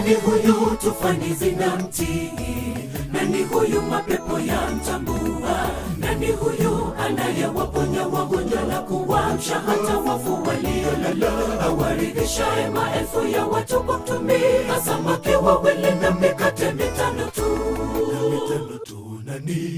Nani huyu tufani na mtii? Nani huyu mapepo ya mtambua? Nani huyu anayewaponya wagonjwa na kuamsha hata wafu waliolala? Awaridhishaye maelfu ya watu kwa kutumia samaki wawili na mikate mitano tu.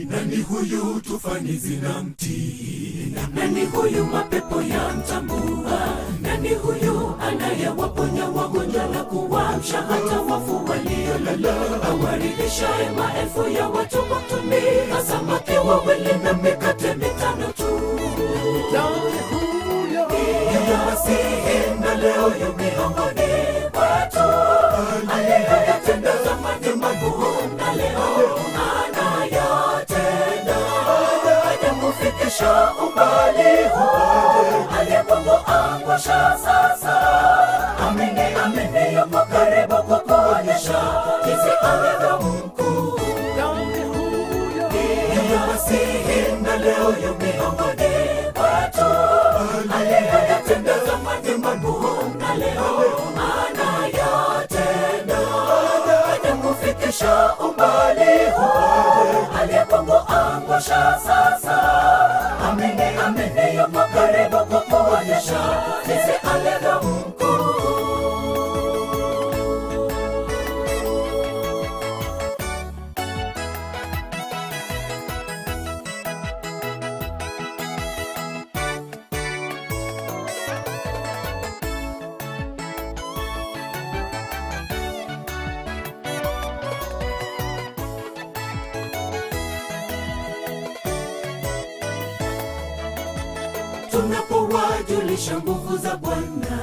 Nani huyu tufani na mtii? Nani huyu mapepo ya mtambua? Nani huyu anayewaponya wagonjwa na kuamsha hata wafu waliolala? Awaridhishaye maelfu ya watu kwa kutumia samaki wawili na mikate mitano tu. Yeye Masihi na leo yu miongoni mwetu, aliyeyatenda zamani magumu na leo anayatenda. Hajakufikisha umbali huu, aliyekuangusha sasa. Amini yuko karibu kukuonyesha jinsi alivyo mkuu. Yeye Masihi na leo yu miongoni mwetu, aliyeyatenda zamani magumu na leo anayatenda. Hajakufikisha umbali huu, aliyekuangusha sasa. Amini yuko karibu kukuonyesha jinsi alivyo mkuu. Tunapowajulisha nguvu za Bwana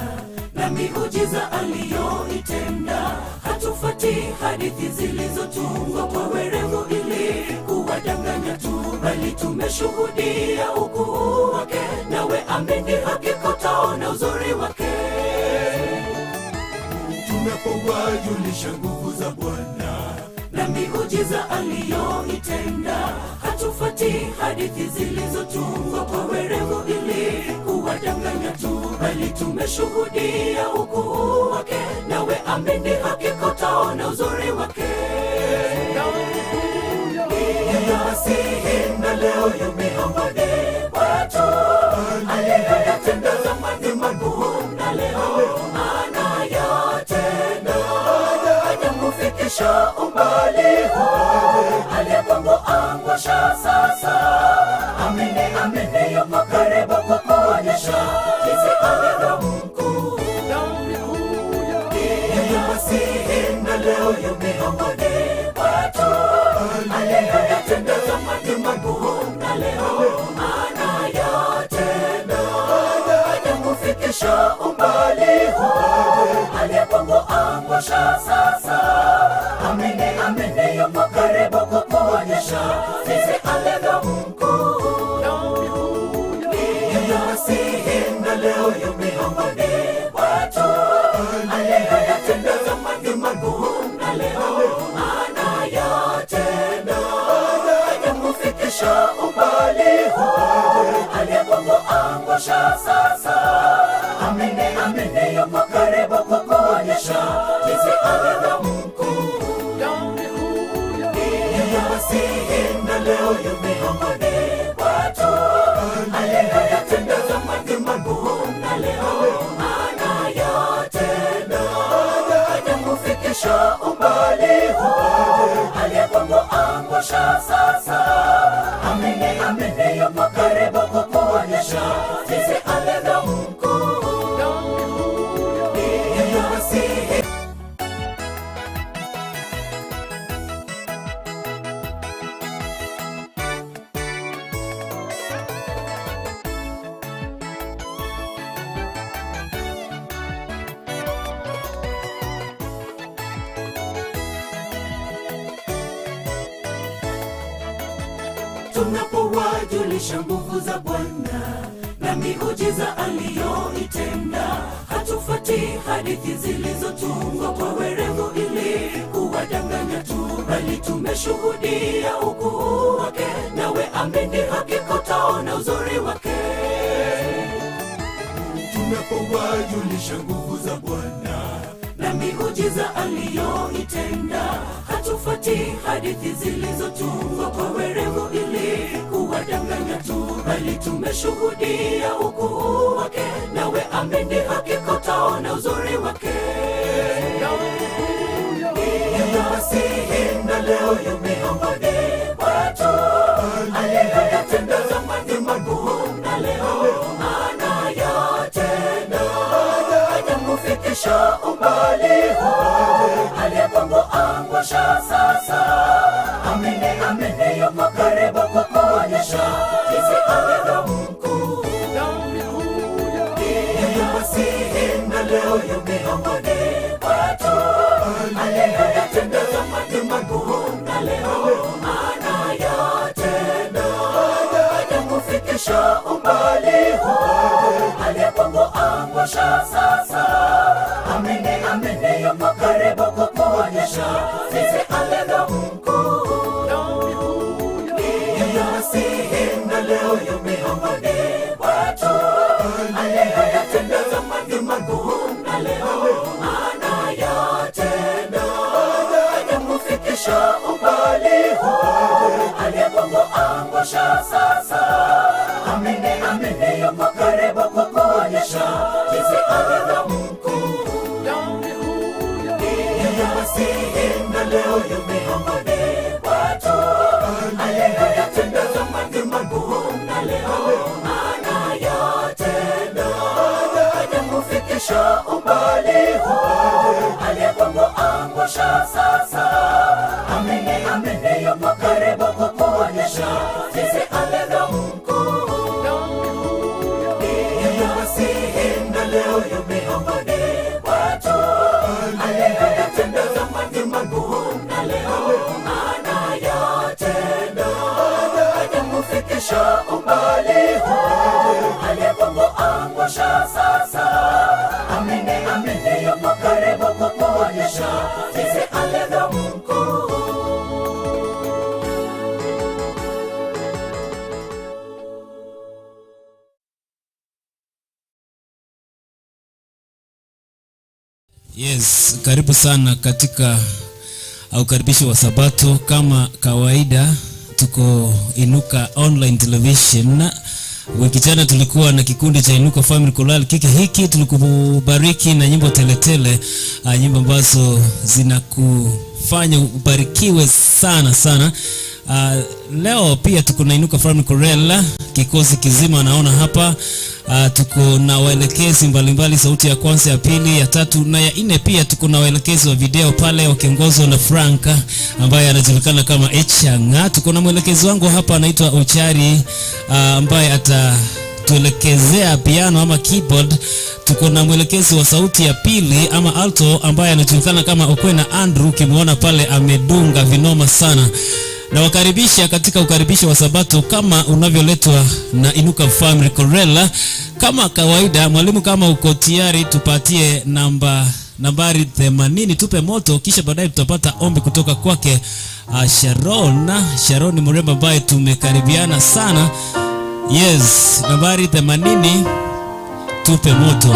na miujiza aliyoitenda, hatufuati hadithi zilizotungwa kwa werevu ili kuwadanganya tu, bali tumeshuhudia ukuu wake, nawe amini hakika utaona uzuri wake. Tunapowajulisha nguvu za Bwana na miujiza aliyoitenda, hatufuati hadithi zilizotungwa kwa werevu ili kuwadanganya tu, bali tumeshuhudia ukuu wake, nawe amini hakika utaona uzuri wake. Yeye Masihi na leo yu miongoni mwetu, aliyeyatenda zamani magumu na leo anayatenda. Hajakufikisha umbali huu, aliyekuangusha sasa. Amini yuko karibu kukuonyesha jinsi alivyo mkuu. Yeye Masihi na leo yu miongoni mwetu, aliyeyatenda zamani magumu na leo anayatenda. Hajakufikisha umbali huu, aliyekuangusha sasa. Amini yuko karibu kukuonyesha jinsi alivyo mkuu. Yeye Masihi na leo yu miongoni mwetu, aliyeyatenda zamani magumu na leo anayatenda. Hajakufikisha umbali huu, aliyekuangusha sasa. Amini yuko karibu kukuonyesha jinsi alivyo mkuu. Yeye Masihi na leo yu miongoni mwetu, aliyeyatenda zamani magumu na leo anayatenda. Hajakufikisha umbali huu, aliyekuangusha sasa. Amini yuko karibu kukuonyesha jinsi alivyo mkuu. Yeye Masihi. Tunapowajulisha nguvu za Bwana na miujiza aliyoitenda, hatufuati hadithi zilizotungwa kwa werevu ili kuwadanganya tu, bali tumeshuhudia ukuu wake, nawe amini hakika utaona uzuri wake. Tunapowajulisha nguvu za Bwana na miujiza miujiza aliyoitenda. Hatufuati hadithi zilizotungwa kwa werevu ili kuwadanganya tu, bali tumeshuhudia ukuu wake. Nawe amini, hakika utaona uzuri wake. Yasihi na leo yu miongoni mwetu, aliyoyatenda zamani magumu na leo anayatenda. Hajakufikisha umbali huu, aliyekuangusha sasa. Amini, amini, yuko karibu kukuonyesha jinsi alivyo mkuu. Yasihi na leo yu miongoni mwetu, aliyoyatenda zamani magumu na leo anayatenda. Hajakufikisha umbali huu, aliyekuangusha sasa. Amini, amini, yuko karibu kukuonyesha jinsi alivyo mkuu. Yasihi na leo yu miongoni mwetu, aliyoyatenda zamani magumu na leo anayatenda. Hajakufikisha umbali huu, aliyekuangusha sasa. Amini, amini, yuko karibu kukuonyesha jinsi alivyo mkuu. Yasihi na leo yu miongoni mwetu, aliyoyatenda zamani magumu na leo anayatenda. Hajakufikisha umbali huu, aliyekuangusha sasa. Amini, amini, yuko karibu kukuonyesha jinsi alivyo mkuu. Yasihi na leo yu miongoni mwetu, aliyoyatenda zamani magumu na leo anayatenda. Hajakufikisha umbali huu, aliyekuangusha sasa. Amini, amini, yuko karibu kukuonyesha jinsi alivyo mkuu. Yes, karibu sana katika ukaribishi wa Sabato. Kama kawaida tuko Inuka Online Television. Wiki jana tulikuwa na kikundi cha Inuka Family Choral. Hiki tulikubariki na nyimbo teletele, nyimbo ambazo zinakufanya ubarikiwe sana sana. Leo pia tuko na Inuka Family Choral, kikosi kizima naona hapa. Tuko na waelekezi mbalimbali, sauti ya kwanza, ya pili, ya tatu na ya nne. Pia tuko na waelekezi wa video pale wakiongozwa na Franka ambaye anajulikana kama Echanga. Tuko na mwelekezi wangu hapa anaitwa Ochari ambaye atatuelekezea piano ama keyboard. Tuko na mwelekezi wa sauti ya pili ama alto ambaye anajulikana kama Okwena Andrew, kimuona pale amedunga vinoma sana. Na wakaribisha katika ukaribisho wa Sabato kama unavyoletwa na Inuka Family Choral. Kama kawaida, mwalimu, kama uko tayari, tupatie nambari 80 tupe moto, kisha baadaye tutapata ombi kutoka kwake Sharon ni mrembo ambaye tumekaribiana sana. Yes, nambari 80 tupe moto.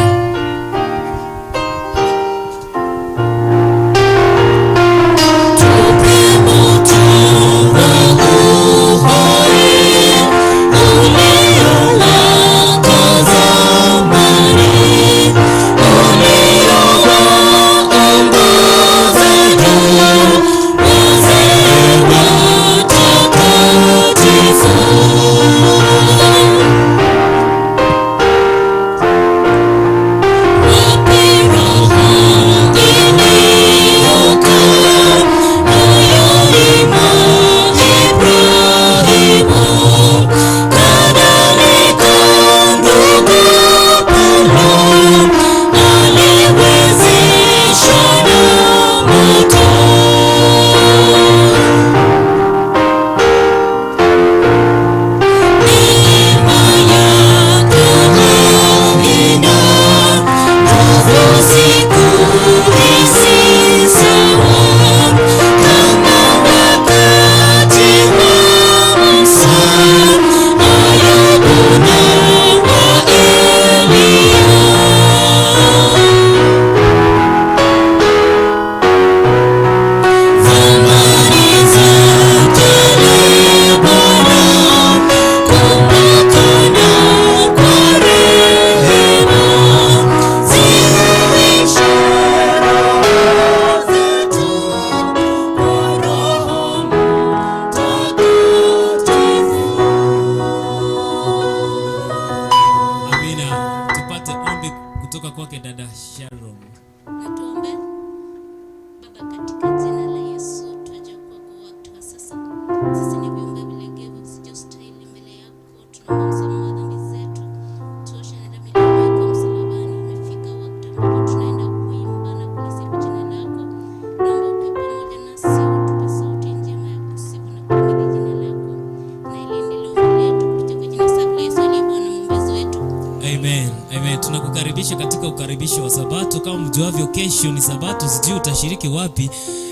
kukaribisha katika ukaribisho wa Sabato. Kama mjuavyo, kesho ni Sabato. Sijui utashiriki wapi.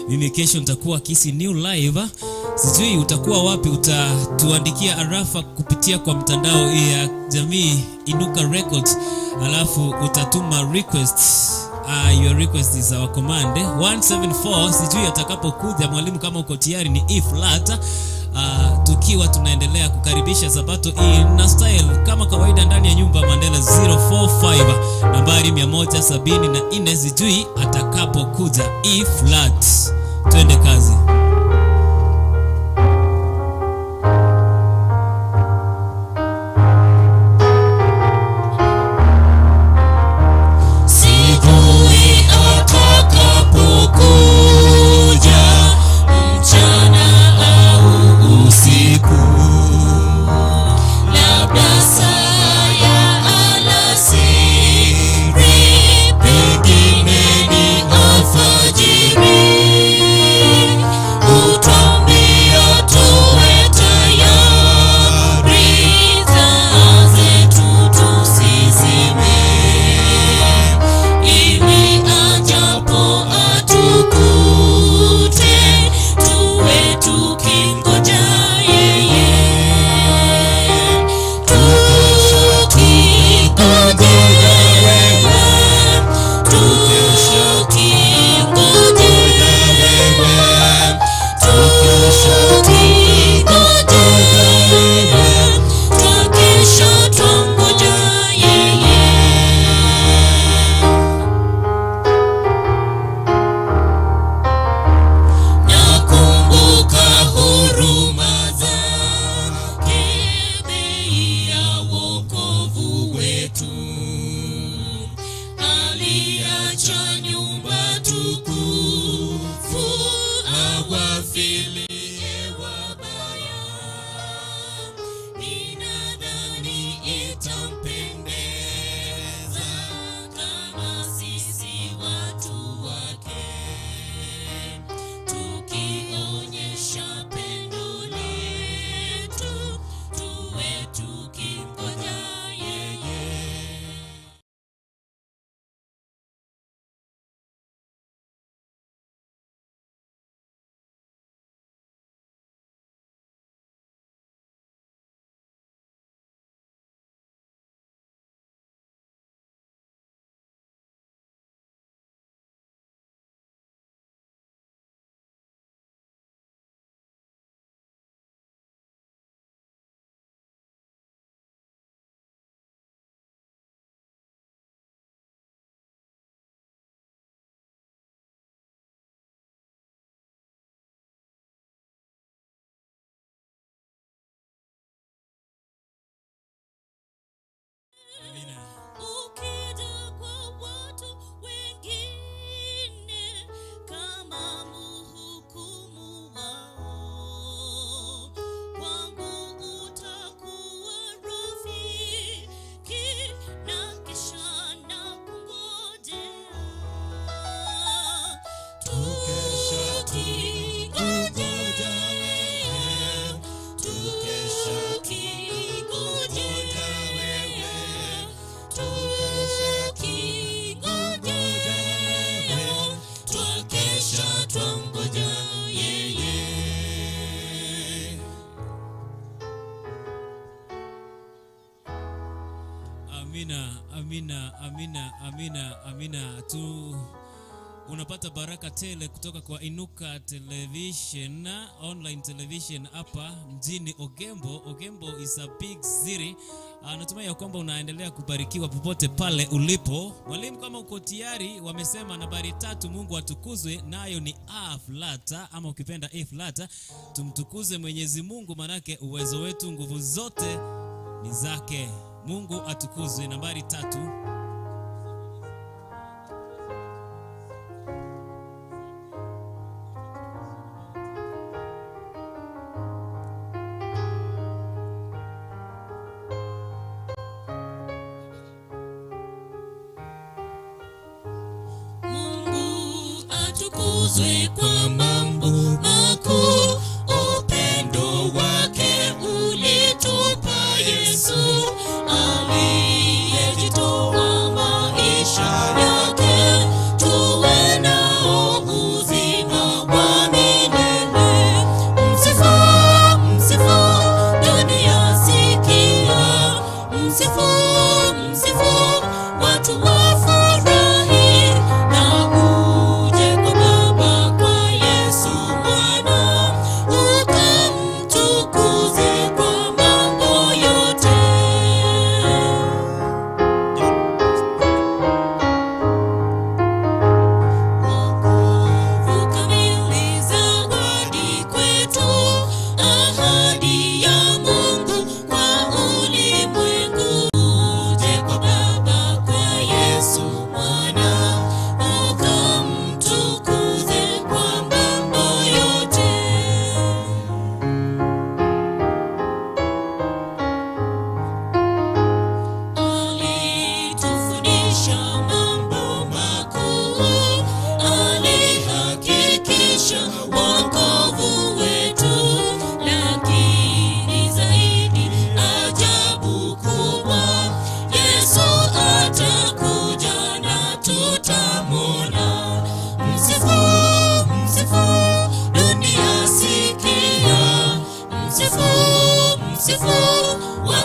Mimi kesho nitakuwa Kisii New Live. Sijui utakuwa wapi. Utatuandikia arafa kupitia kwa mtandao ya jamii Inuka Records, alafu utatuma request. Your request is our command 174. Sijui atakapokuja mwalimu, kama uko tayari, ni E flat. Tukiwa tunaendelea kukaribisha Sabato na style kama kawaida ndani ya nyumba Mandela 045 nambari 174. Sijui atakapokuja E flat. Twende kazi. Amina. Unapata baraka tele kutoka kwa Inuka Television, online television hapa mjini Ogembo. Ogembo is a big city. Natumai ya kwamba unaendelea kubarikiwa popote pale ulipo. Mwalimu, kama uko tayari, wamesema nambari 3 Mungu atukuzwe, nayo ni A flat, ama ukipenda E flat. Tumtukuze Mwenyezi Mungu, manake uwezo wetu, nguvu zote ni zake. Mungu atukuzwe, nambari 3. Atukuzwe kwa mambo makuu, upendo wake ulitupa Yesu aliyejitoa maisha.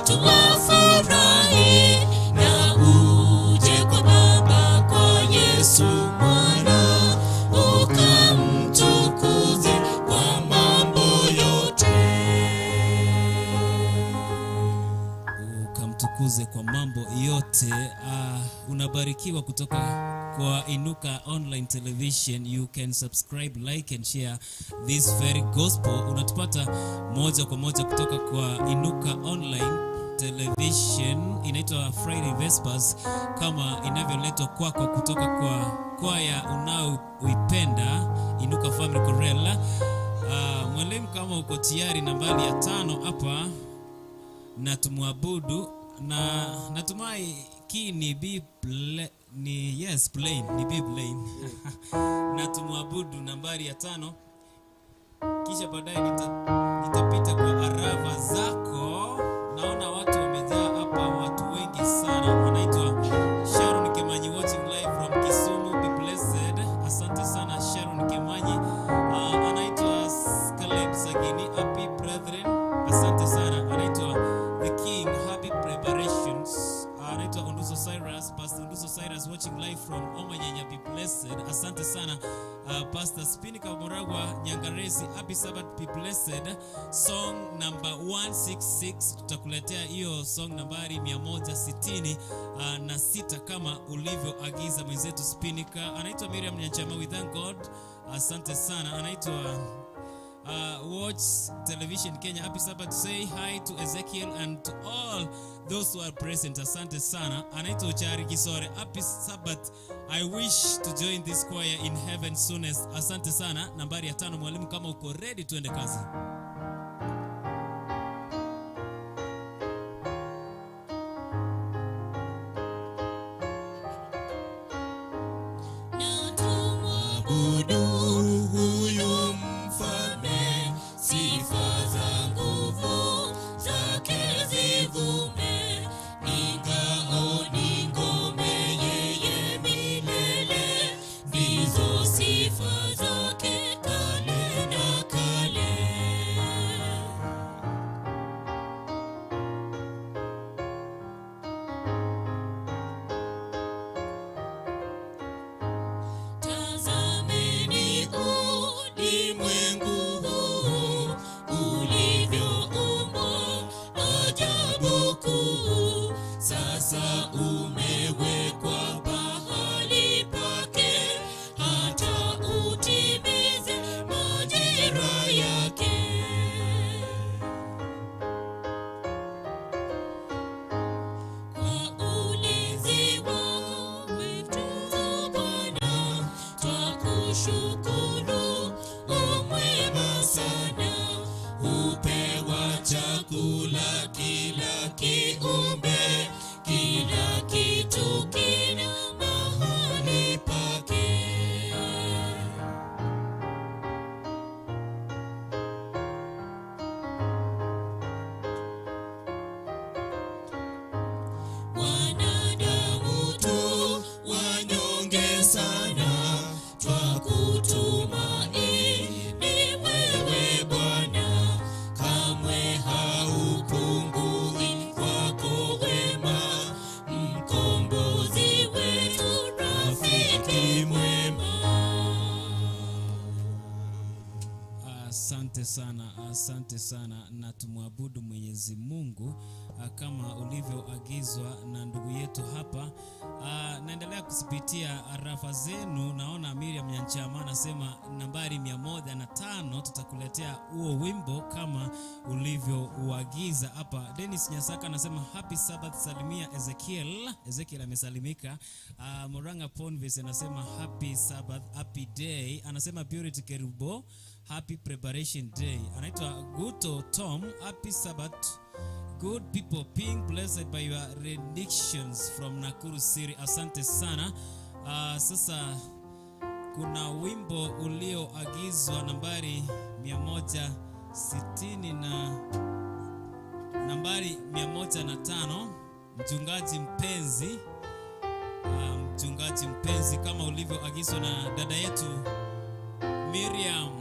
tuwafurahi na uje kwa Baba, kwa Yesu mwana, ukamtukuze kwa mambo yote. Ukamtukuze kwa mambo yote. Unabarikiwa kutoka kwa Inuka Online Television. You can subscribe, like and share this very gospel. Unatupata moja kwa moja kutoka kwa Inuka Online Television. Inaitwa Friday Vespers, kama inavyoletwa kwako kutoka kwa kwaya unaoipenda, Inuka Family Chorale. Mwalimu, kama uko tayari, nambari ya 5 hapa na tumwabudu, na natumai key ni B ni yes plain, ni B plain. Na tumwabudu nambari ya 5, kisha baadaye nitapita kwa arava zako. Naona watu wamejaa hapa, watu wengi sana. Anaitwa Sharon Kemanyi watching live from Kisumu. Be blessed. Asante sana Sharon Kemanyi. Anaitwa Caleb Sagini, happy brethren. Asante sana. Anaitwa The King, happy preparations. Anaitwa Unduso Cyrus, Pastor Unduso Cyrus watching live from Omanyanya. Be blessed. Asante sana. Pastor Spinika Moragwa Nyangaresi, happy Sabbath, be blessed. Song number 166, tutakuletea hiyo song nambari 160 na 6 kama ulivyoagiza mwenzetu Spinika. Anaitwa Miriam Nyanchama, we thank God. Asante sana. Anaitwa Watch Television Kenya, happy Sabbath. Say hi to Ezekiel and to all those who are present. Asante sana. Anaitwa Uchari Kisore, happy Sabbath. I wish to join this choir in heaven soonest. Asante sana. Nambari ya 5, mwalimu, kama uko ready, tuende kazi. Na tumwabudu huyu mfalme, sifa za nguvu zake zivume, ingao ni ngome yeye milele, ndizo sifa zake kale na kale. Tazameni ulimwengu huu ulivyoumbwa, ajabu kuu. Sasa umewekwa pahali pake, hata utimize majira yake. Kwa ulinzi wetu Bwana, twakushukuru, umwema sana. Hupewa chakula kila kiumbe, kila kitu kina mahali pake. Wanadamu tu wanyonge sana, twakutumaini wewe Bwana, kamwe haupungui kwako wema, mkombozi wetu, rafiki mwema. Asante sana, asante sana. Na tumwabudu Mwenyezi Mungu kama ulivyoagizwa na ndugu yetu hapa. Naendelea kusipitia arafa zenu. Naona Miriam Nyanchama anasema nambari 105 tutakuletea huo wimbo kama ulivyouagiza hapa. Dennis Nyasaka anasema happy Sabbath, salimia Ezekiel. Ezekiel amesalimika. Moranga Ponvis anasema happy Sabbath, happy day. Anasema Purity Kerubo, happy preparation day. Anaitwa Guto Tom, happy Sabbath. Good people being blessed by your renditions from Nakuru City. Asante sana. Sasa kuna wimbo ulioagizwa nambari 160 na nambari 105, mchungaji mpenzi. Mchungaji mpenzi, kama ulivyoagizwa na dada yetu Miriam.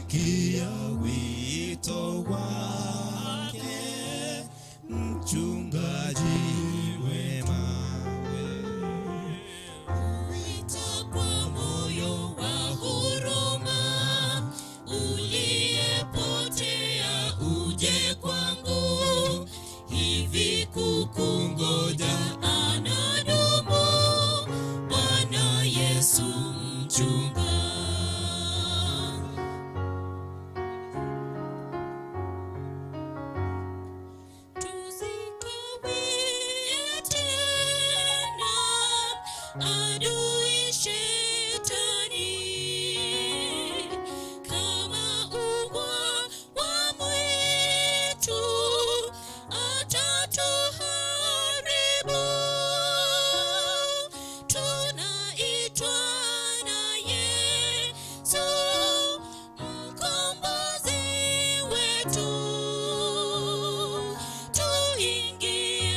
sikia wito wake, mchungaji wema. Huita kwa moyo wa huruma, uliyepotea uje kwangu, hivi kukungoja anadumu, Bwana Yesu mchunga. Tusikawie tena adui shetani, kama ugwa wa mwitu atatuharibu. Tunaitwa na Yesu mkombozi wetu, tuingie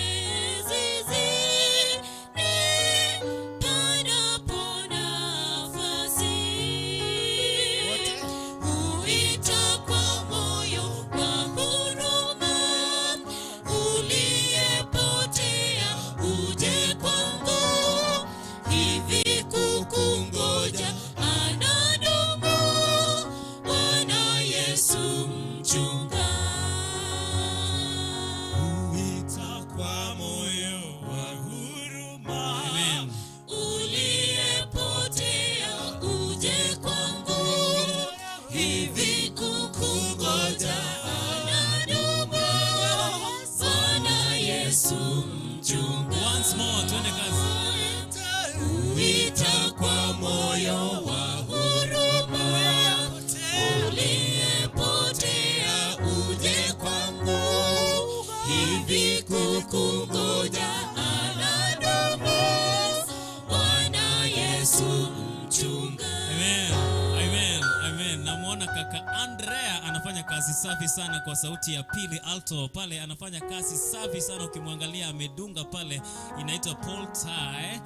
zizini panapo nafasi. Huita kwa moyo wa huruma, uliyepotea uje kwangu, hivi kukungoja anadumu, Bwana Yesu mchunga. Huita kwa moyo wa huruma. Amen. Uliyepotea uje kwangu, hivi kukungoja anadumu, Bwana Yesu mchunga. Once more, twende kazi. Huita kwa moyo wa huruma, uliyepotea uje kwangu, hivi kukungoja anadumu, Bwana Yesu mchunga. Amen. Amen. Amen. Namuona kaka Andrea anafanya kazi safi sana kwa sauti ya pili alto pale, anafanya kazi safi sana, ukimwangalia amedunga pale, inaitwa Paul Tie.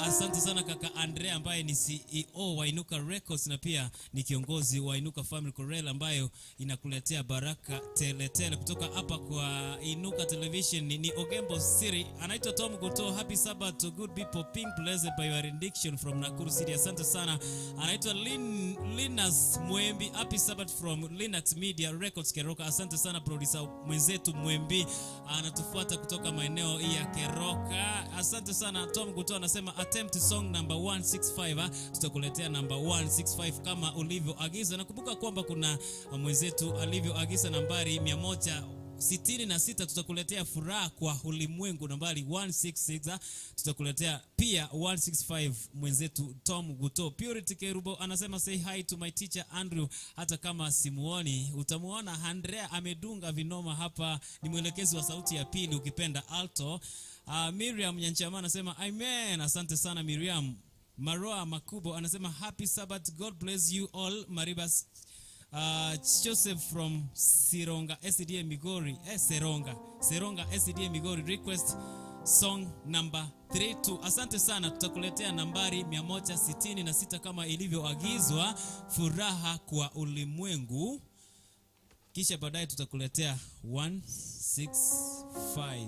Asante sana kaka Andrea ambaye ni CEO wa Inuka Records na pia ni kiongozi wa Inuka Family Chorale ambayo inakuletea baraka tele tele kutoka hapa kwa Inuka Television. Ni Ogembo Siri, anaitwa Tom Guto. Happy Sabbath to good people, being blessed by your rendition from Nakuru City. Asante sana. Anaitwa Linus Mwembi. Happy Sabbath from Linux Media Records Keroka. Asante sana producer mwenzetu Mwembi, anatufuata kutoka maeneo ya Keroka. Asante sana. Tom Guto anasema attempt song number 165. Tutakuletea number 165 kama ulivyoagiza. Nakumbuka kwamba kuna mwenzetu alivyoagiza nambari 166, tutakuletea furaha kwa ulimwengu nambari 166. Tutakuletea pia 165 mwenzetu Tom Guto. Purity Kerubo anasema say hi to my teacher Andrew, hata kama simuoni utamuona. Andrea amedunga vinoma hapa, ni mwelekezi wa sauti ya pili ukipenda alto. Miriam Nyanchama anasema amen. Asante sana Miriam. Maroa Makubo anasema happy Sabbath, God bless you all. Maribas Joseph from Sironga SDA Migori, Seronga SDA Migori, request song number 32. Asante sana, tutakuletea nambari 166 kama ilivyoagizwa, furaha kwa ulimwengu, kisha baadaye tutakuletea 165.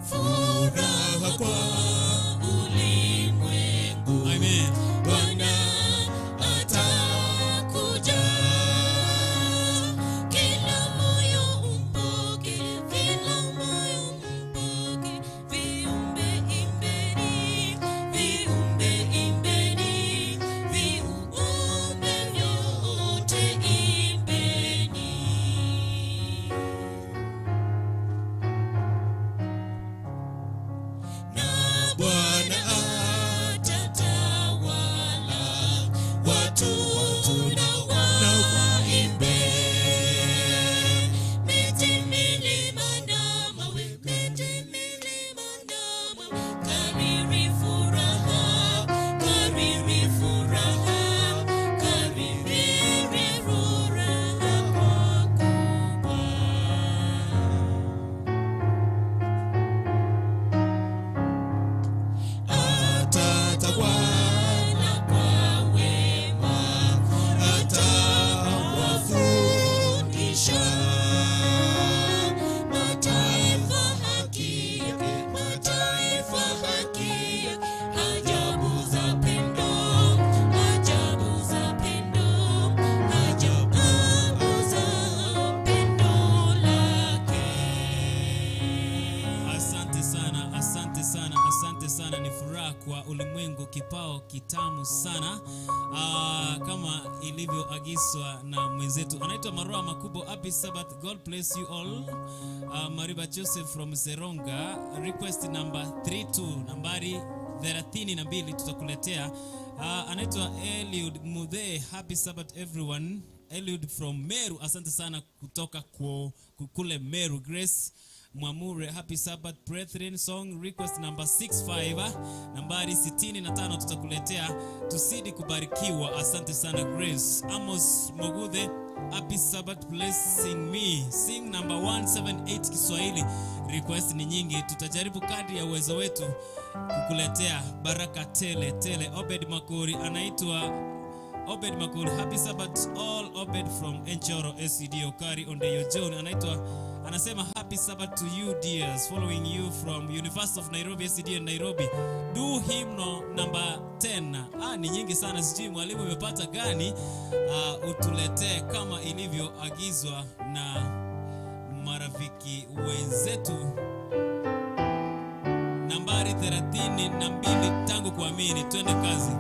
Furaha kwa ulimwengu, Amen. Bwana atakuja, kila moyo umpokee vile sana, ni furaha kwa ulimwengu, kipao kitamu sana. Kama ilivyoagizwa na mwenzetu anaitwa Maroa Makubo. Happy Sabbath, God bless you all. Mariba Joseph from Seronga, request number 32, nambari 32 tutakuletea. Anaitwa Eliud Mudhe, happy Sabbath everyone. Eliud from Meru, asante sana kutoka kule Meru. Grace Mwamure, happy Sabbath brethren, song request number 65, nambari 65 tutakuletea. Tusidi kubarikiwa, asante sana Grace. Amos Mogudhe, happy Sabbath blessing me, sing number 178 Kiswahili. Request ni nyingi, tutajaribu kadri ya uwezo wetu kukuletea baraka tele tele. Obed Makuri, anaitwa Obed Makuri, happy Sabbath all. Obed from Enchoro SCD Okari Ondeyo John, anasema happy Sabbath to you dears, following you from University of Nairobi SCD Nairobi. Do hymnal number 10. Ni nyingi sana, sijui mwalimu umepata gani. Utuletee kama ilivyoagizwa na marafiki wenzetu. Nambari 32, tangu kuamini, twende kazi.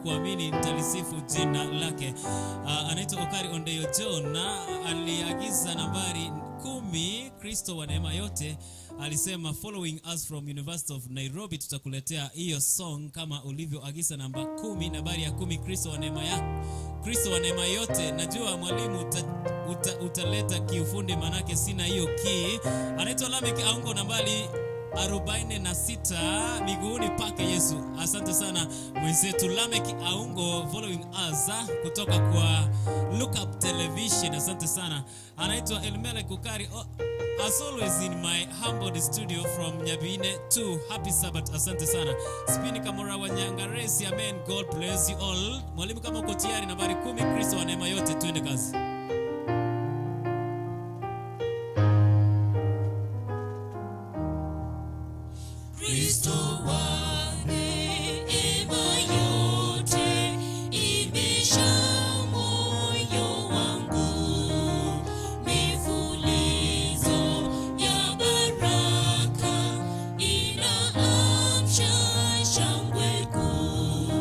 Kuamini nitalisifu jina lake. Anaitwa Okari Ondeyo John, na aliagiza nambari 10, Kristo wa neema yote. Alisema following us from University of Nairobi, tutakuletea hiyo song kama ulivyoagiza namba 10, nambari ya 10, Kristo wa neema yote. Najua mwalimu utaleta kiufundi, manake sina hiyo key. Anaitwa Lamek Aungo, nambari 46, miguuni pake Yesu. Asante sana mwenzetu Lamek Aungo, following us kutoka kwa Look Up Television. Asante sana. Anaitwa Elmele Kukari, as always in my humble studio from Nyabine 2. Happy Sabbath, asante sana. Spini Kamora wa Nyangaresi, amen, God bless you all. Mwalimu kama uko tayari, nambari 10, Kristo wa neema yote, twende kazi. Kristo wa neema yote, ibisha moyo wangu, mifulizo ya baraka inaamsha shangwe kuu.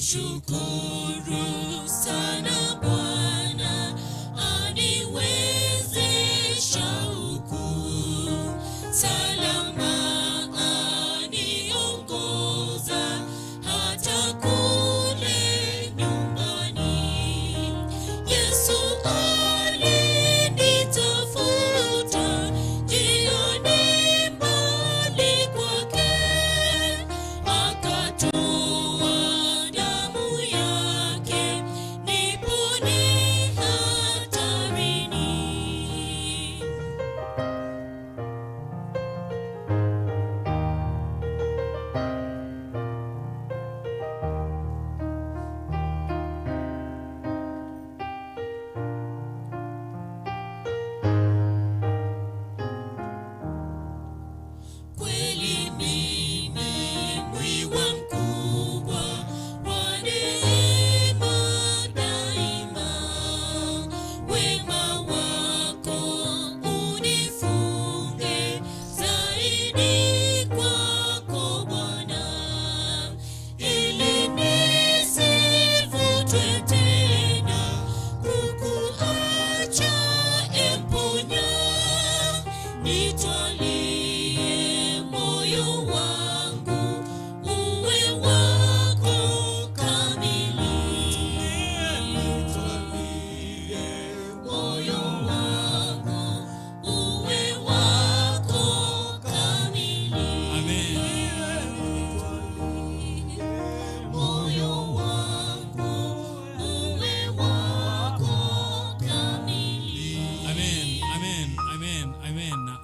Namshukuru sana Bwana, aniwezesha huku salama, aniongoza hata kule nyumbani. Yesu alinitafuta jioni mbali kwake, akatoa damu yake nipone hatarini. Kweli mimi mwiwa mkubwa wa neema daima, wema wako unifunge zaidi kwako Bwana, ili nisivutwe tena kukuacha emponya. Nitwalie moyo wangu uwe wako kamili. Nitwalie moyo wangu uwe wako kamili. Moyo wangu uwe wako kamili. Amen.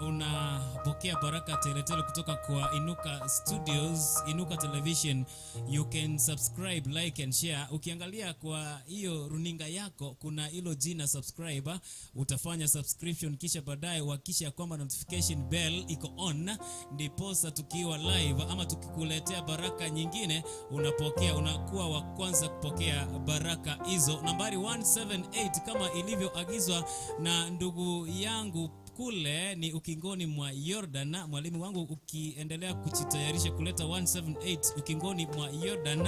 Unapokea baraka teletele kutoka kwa Inuka Studios, Inuka Television. You can subscribe, like and share. Ukiangalia kwa hiyo runinga yako kuna hilo jina subscribe, utafanya subscription, kisha baadaye uhakikisha kwamba notification bell iko on, ndiposa tukiwa live ama tukikuletea baraka nyingine unapokea, unakuwa wa kwanza kupokea baraka hizo. Nambari 178 kama ilivyoagizwa na ndugu yangu kule ni ukingoni mwa Jordan. Mwalimu wangu ukiendelea kujitayarisha kuleta 178 ukingoni mwa Jordan,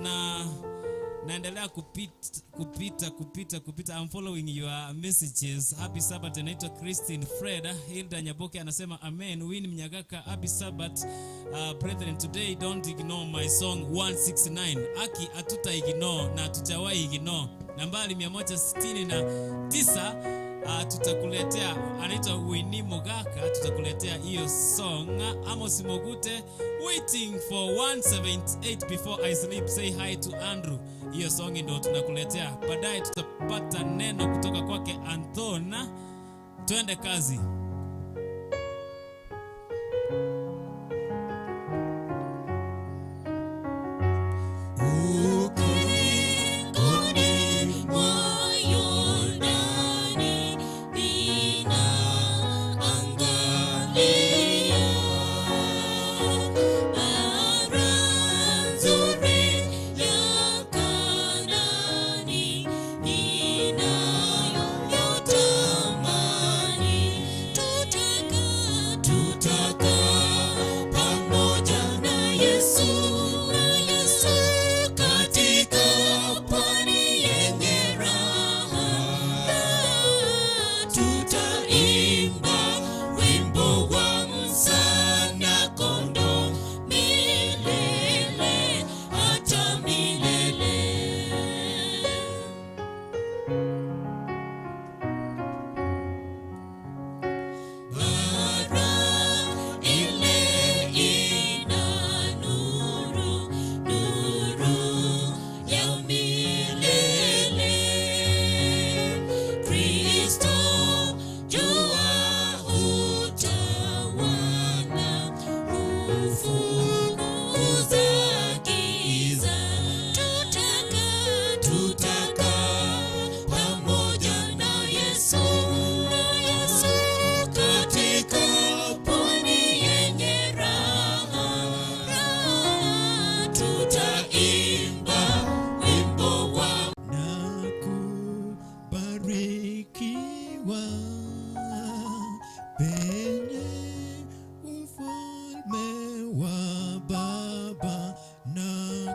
na naendelea kupita. I'm following your messages. Happy Sabbath. Anaitwa Christine Fred. Hilda Nyaboke anasema amen. Win Mnyagaka, happy Sabbath. Brethren, today don't ignore my song 169. Aki atuta ignore na tutawahi ignore. Nambari 169 tutakuletea, anaitwa Winnie Mogaka, tutakuletea hiyo song. Amos Mogute, waiting for 178 before I sleep, say hi to Andrew. Hiyo song ndio tunakuletea. Baadaye tutapata neno kutoka kwake Anthona. Twende kazi. Baba na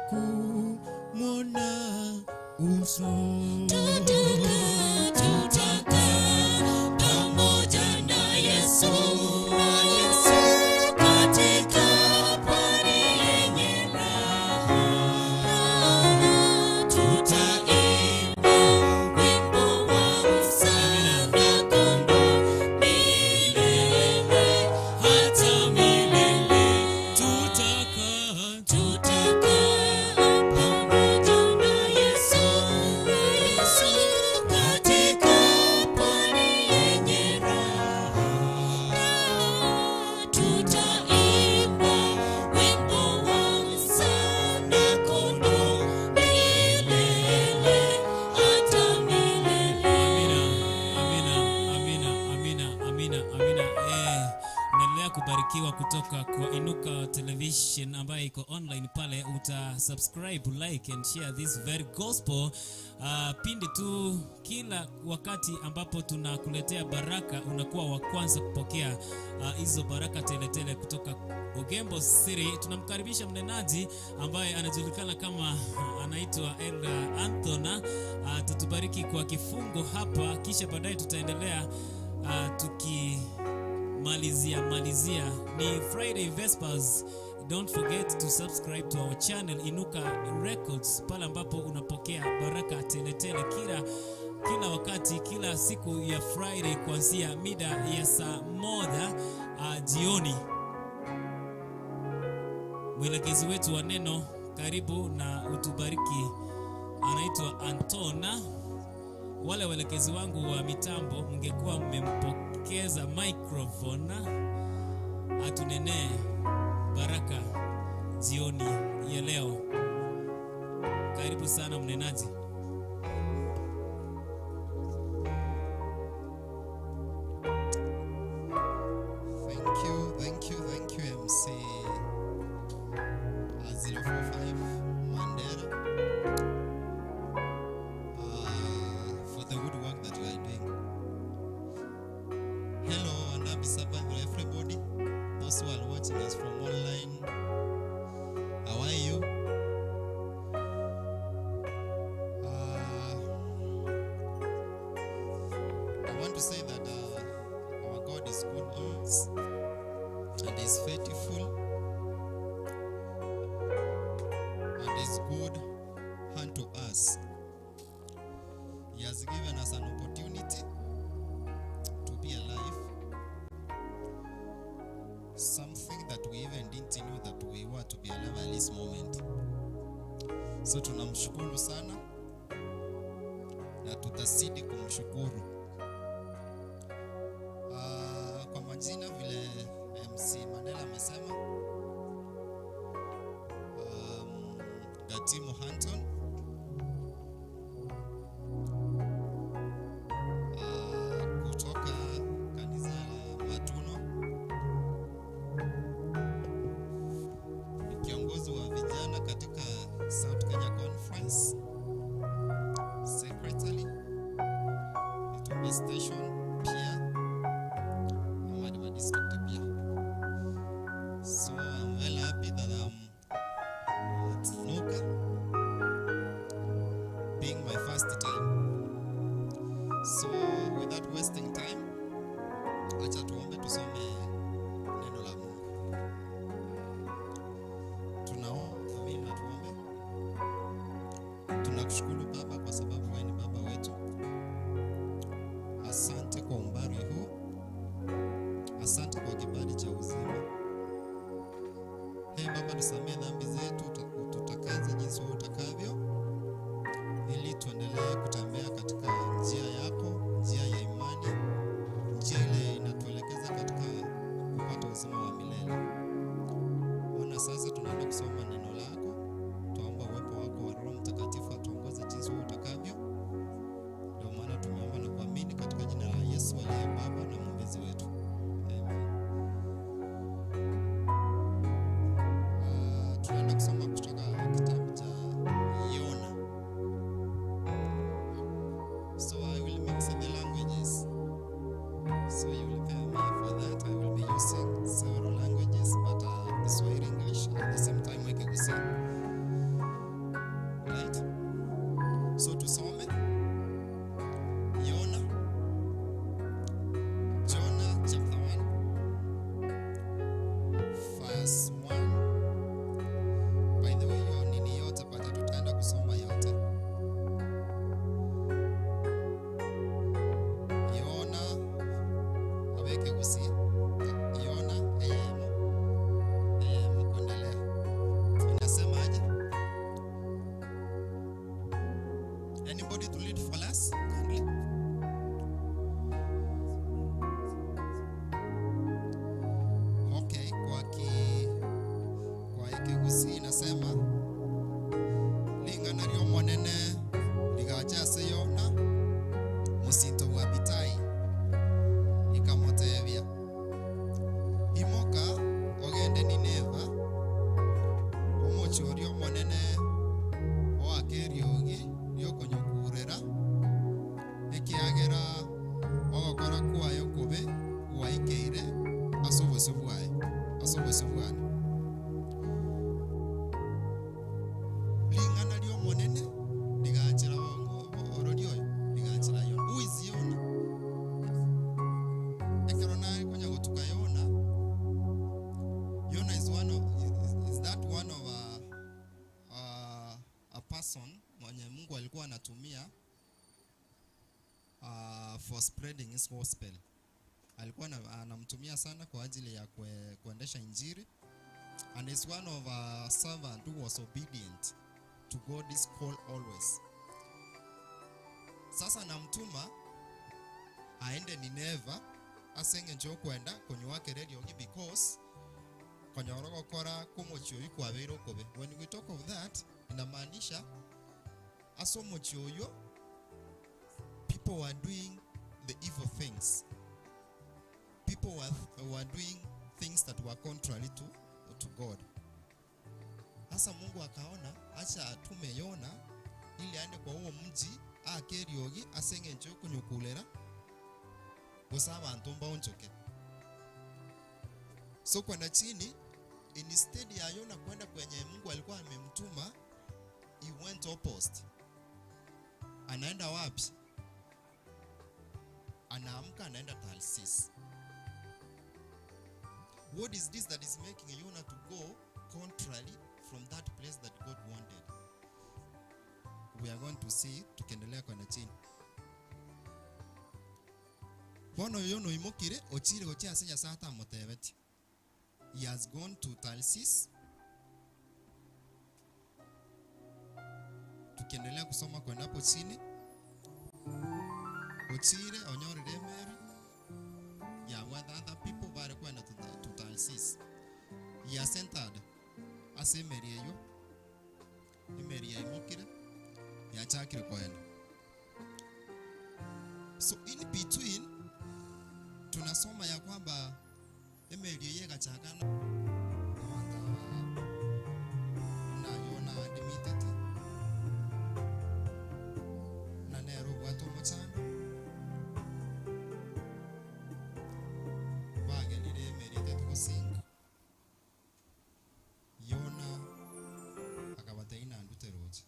utabarikiwa kutoka kwa Inuka Television ambayo iko online pale. Utasubscribe, like and share this very gospel pindi tu kila wakati ambapo tunakuletea baraka, unakuwa wa kwanza kupokea hizo baraka teletele kutoka Ogembo City. Tunamkaribisha mnenaji ambaye anajulikana kama anaitwa Elder Anthony. Tutubariki kwa kifungo hapa, kisha baadaye tutaendelea tukimalizia ni Friday Vespers. Don't forget to subscribe to our channel Inuka Records, pale ambapo unapokea baraka teletele kila wakati, kila siku ya Friday kuanzia mida ya saa moja jioni. Mwelekezi wetu wa neno, karibu na utubariki, anaitwa Antona. Wale waelekezi wangu wa mitambo, mngekuwa mmempokeza microphone atunenee baraka jioni ya leo. Karibu sana mnenaji. Thank you MC 045 Mandela for the good work that you are doing. Hello and happy Sabbath to everybody, those who are watching us from online. How are you? I want to say that our God is good and is faithful and is good unto us. He has given us an opportunity to be alive, something that we even didn't know that we were to be alive at this moment. So tunamshukuru sana na tutazidi kumshukuru. Kwa majina vile MC Mandela amesema, Gatimo Hanton, kutoka kanisa la Matuno, ni kiongozi wa vijana katika South Kenya Conference, secretary Itumbi Station pia Madaba District pia. So I'm very happy that at Inuka, being my first time. So without wasting time, acha tuombe tusome neno la Mungu. Tuombe. Tunakushukuru Baba kwa sababu wewe ni Baba wetu. Asante kwa umbari huu. Asante kwa kibali cha uzima. Baba, tusamehe dhambi zetu, tutakaze jinsi wewe utakavyo, ili tuendelee kutembea katika njia yako, njia ya imani, njia ile inatuelekeza katika kupata uzima wa milele. Ona sasa tunaenda kusoma neno lako, tuomba uwepo wako wa Roho Mtakatifu atuongoze jinsi wewe utakavyo. Ndio maana tumeomba na kuamini katika jina la Yesu aliye Baba na Mwombezi wetu. Tunaenda kusoma kutoka kitabu cha Yona. So I will mix the languages. So you will pay me for that. I will be using several languages, but Kiswahili, English at the same time we can say. Right? So tusome Yona. Jonah chapter 1 verse 1. By the way, hiyo nini yote pata tutaenda kusoma yote. Yona aweke gusi. Yona kuendelea. Inasemaje? Anybody to lead for us? Kindly. Okay, kwa ikigusi inasema linganario monene ligachase Yona musinto wa bitai ikamotevya imoka for spreading his gospel. Alikuwa anamtumia sana kwa ajili ya kuendesha injili, and is one of a servant who was obedient to God's call always. Sasa namtuma aende Nineva asenge njo kwenda kwenye wake radio because konyorogo kora kumochio kwa vero kobe. When we talk of that, inamaanisha asomochio people were doing the evil things. People were doing things that were contrary to God. Asa Mungu akaona acha atume Yona ili aende kwa huo mji akeriogi asenge njo kunyukulera gusaba antomba onchoke. So kwenda chini, instead ya Yona kwenda kwenye Mungu alikuwa amemtuma, he went opposite. Anaenda wapi? Anaamka anaenda Tarsis. What is this that is making Yona to go contrary from that place that God wanted? We are going to see tukiendelea kwenda chini. Bono Yona imokire ochire gochi asenya sata motebeti. He has gone to Tarsis. Tukiendelea kusoma kwenda hapo chini, ochire onyorere Mary ya other people were kwenda to Tarsis. He has entered ase Mary eyo Mary imokire ya chakire kwenda. So in between tunasoma ya kwamba Mary yega chakana na Yona admitted na nero watu mchana bagelire Mary tetuko sing Yona akabateina nduteroje.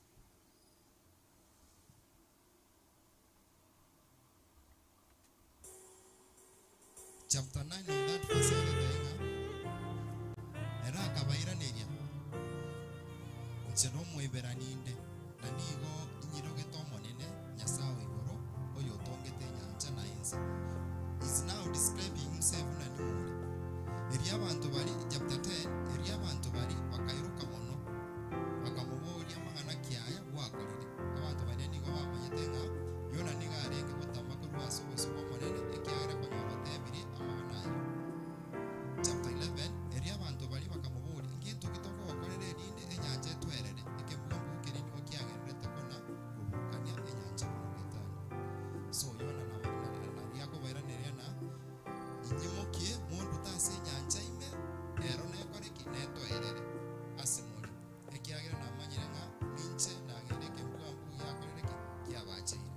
Chapter 9 of that verse era akabaira neria ucheno mweberaninde na nigo inyiroge tomonene nyasawe igoro oyo tongete nyanja na enza is now describing himself na nimure eria abantu bari chapter 10 eria abantu bari bakairuka mono bakamuboria magana kiaya gwakorire abantu bari nigo bamanyetenga Yona niga arenge gutamba kurwaso bosubo monene ekiara konyoro tebiri amagana. Chapter 11 eria abantu bari bakamubura ingintu kitoko bakorere rinde enyanja etwerere ekebumbu kirindi okiagerete kona kubukania enyanja kubitana. So Yona na yako baira neria na inyimokie mundu tase enyanja ime ero ne kore kineto erere asemuri ekiagera na manyirenga ninche na gereke mbumbu yakorere kiabacheire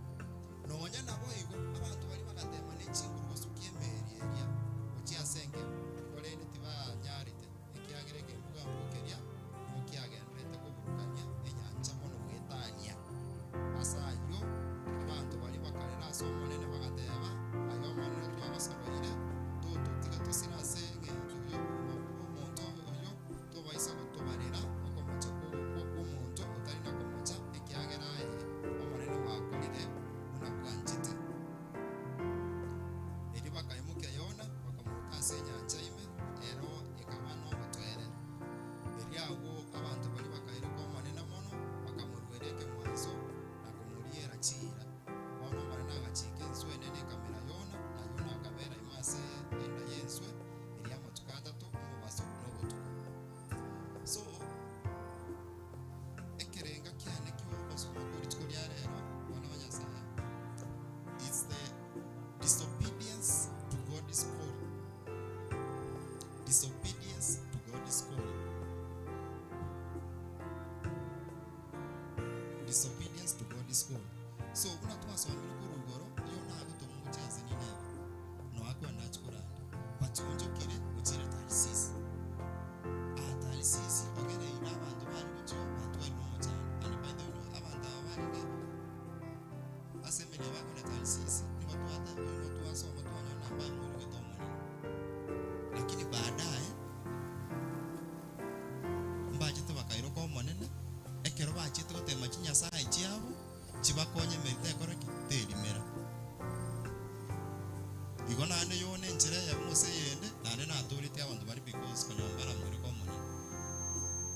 nonya nabo igo abantu bari bagatema n'ekinguru gosukie Mary eria okiasenge korene tiba nyarite ekiagereke mbuga mbukeria okiagenrete kuburukania enyanja mono gwetania asa yo abantu bari bakarera asomonene bagateba ayo monene twabasoroire toto tiga tosirase ngenjuyo omuntu oyo tobaisa gutobarera okomocha omuntu utari na komocha ekiagera omonene wakorire unabwanjite eri bakaimuke Yona bakamukase enyanja ime ero ikabano gutwere eri ago abantu bari bakairuka omonene mono bakamurwereke mwanzo na kumuriera chira bono bari nagachike enswe nene kamera Yona na Yona akabera imase enda yenswe eri amatukata to mubaso nobutuko. So ekerenga kyane kiwobaso kuri tkolya rero bona banyasaya is the disobedience to God's call. Disobedience to God's call. Disobedience to God's call. So unatwa swamiri kurugoro Yona agutomu chaze ni neva no akwa nachukuranda batonjokire uchire Tarsis. Tarsis ogere ina abantu bari gucho abantu bari no cyane and by the way abantu bari asemele bakona Tarsis ni watu wasoma tuwana namba muri gutomoni lakini baadaye mbaje tubakairo ko monene ekero bachite gutema chinya saa ichiabo chibakonye merite koreki terimera igona ane yone njira ya mose yende nane na authority abantu bari because kuna mbara muri common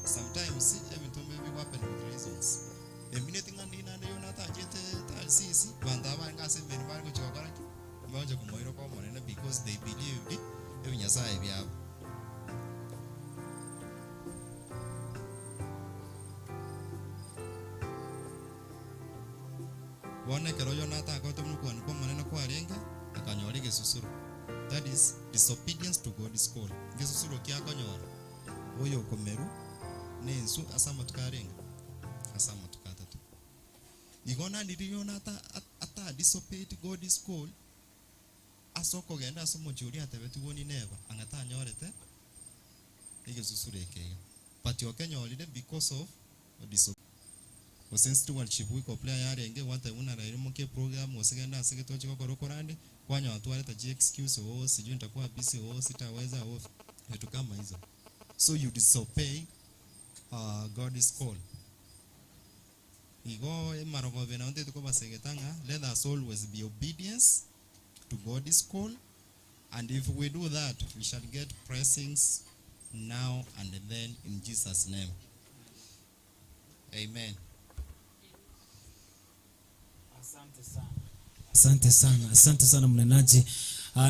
sometimes ebintu maybe happen with reasons emineti ngani nane yona tajete sisi bandaba ngase mbeni bari kuchokora mbaje kumoiro common because they believed ebinyasaye byabo. One kero Jonathan got to move and come on kwa renga akanyori gesusuru. That is disobedience to God's call. Gesusuru kia kanyori. Oyo komeru nensu asama tukarenga. Asama tukata tu. Igona ndiri Jonathan ata disobeyed God's call. Asoko genda asomo juri atebetu woni neva angata nyorete. Gesusuru ekega. But you kanyori because of disobedience. Since to worship we ko play yare nge wanta una ra irimo ke program osegenda asige tochi ko korokorande kwanya watu wale ta excuse sijui nitakuwa busy sitaweza vitu kama hizo. So you disobey God's call. Igo marogo bena onte tuko basegetanga, let us always be obedience to God's call, and if we do that we shall get blessings now and then in Jesus name. Amen. Asante sana mnenaji.